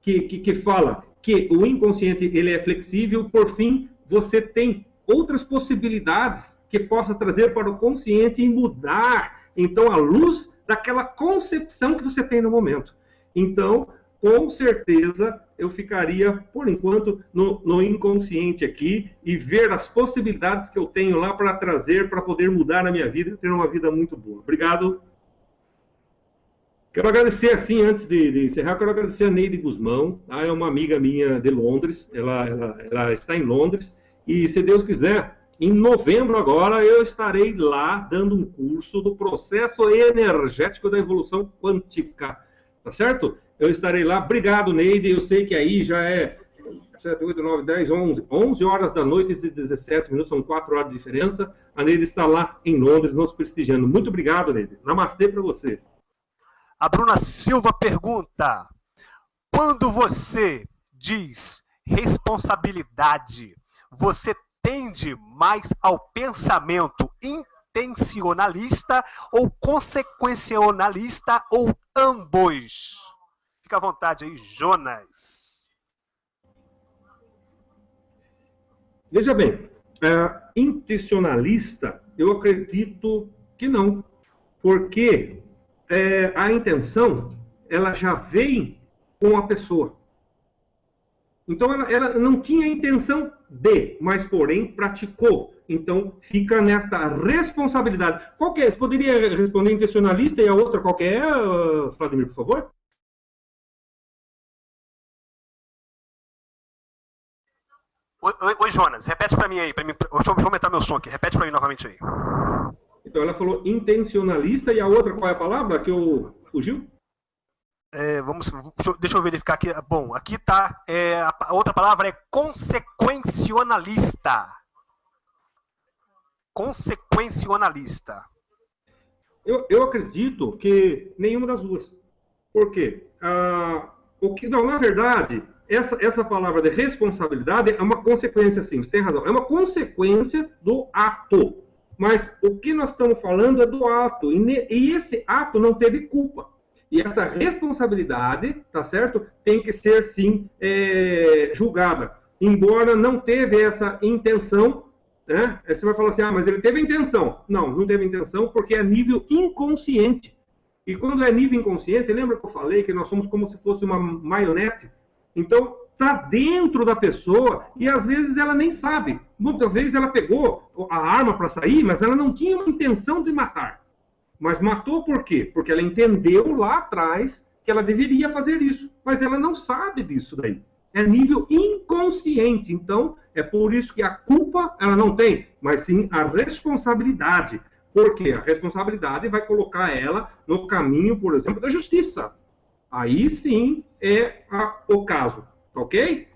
que fala que o inconsciente ele é flexível, por fim, você tem outras possibilidades que possa trazer para o consciente e mudar, então, a luz daquela concepção que você tem no momento. Então, com certeza, eu ficaria, por enquanto, no inconsciente aqui e ver as possibilidades que eu tenho lá para trazer, para poder mudar a minha vida e ter uma vida muito boa. Obrigado. Quero agradecer, assim, antes de encerrar, quero agradecer a Neide Guzmão, tá? É uma amiga minha de Londres, ela está em Londres, e se Deus quiser, em novembro agora, eu estarei lá dando um curso do processo energético da evolução quântica, tá certo? Eu estarei lá. Obrigado, Neide, eu sei que aí já é 7, 8, 9, 10, 11 horas da noite e 17 minutos, são 4 horas de diferença. A Neide está lá em Londres, nos prestigiando. Muito obrigado, Neide. Namastê para você. A Bruna Silva pergunta: quando você diz responsabilidade, você tende mais ao pensamento intencionalista ou consequencionalista ou ambos? Fica à vontade aí, Jonas. Veja bem, intencionalista, eu acredito que não, porque a intenção, ela já vem com a pessoa. Então, ela não tinha intenção de, mas, porém, praticou. Então, fica nesta responsabilidade. Qual que é? Você poderia responder intencionalista e a outra qual que é, Vladimir, por favor? Oi, Jonas, repete para mim aí. Deixa eu aumentar meu som aqui. Repete para mim novamente aí. Então, ela falou intencionalista e a outra qual é a palavra que eu fugiu? Deixa eu verificar aqui. Bom, aqui está. A outra palavra é consequencionalista. Consequencionalista. Eu acredito que nenhuma das duas. Por quê? Não, na verdade, essa palavra de responsabilidade é uma consequência, sim, você tem razão. É uma consequência do ato. Mas o que nós estamos falando é do ato. E esse ato não teve culpa. E essa responsabilidade, tá certo? Tem que ser, sim, julgada. Embora não teve essa intenção, né? Aí você vai falar assim, mas ele teve intenção. Não, não teve intenção porque é nível inconsciente. E quando é nível inconsciente, lembra que eu falei que nós somos como se fosse uma maionete? Então, está dentro da pessoa e às vezes ela nem sabe. Muitas vezes ela pegou a arma para sair, mas ela não tinha uma intenção de matar. Mas matou por quê? Porque ela entendeu lá atrás que ela deveria fazer isso. Mas ela não sabe disso daí. É nível inconsciente. Então, é por isso que a culpa ela não tem, mas sim a responsabilidade. Porque a responsabilidade vai colocar ela no caminho, por exemplo, da justiça. Aí sim é o caso. Ok?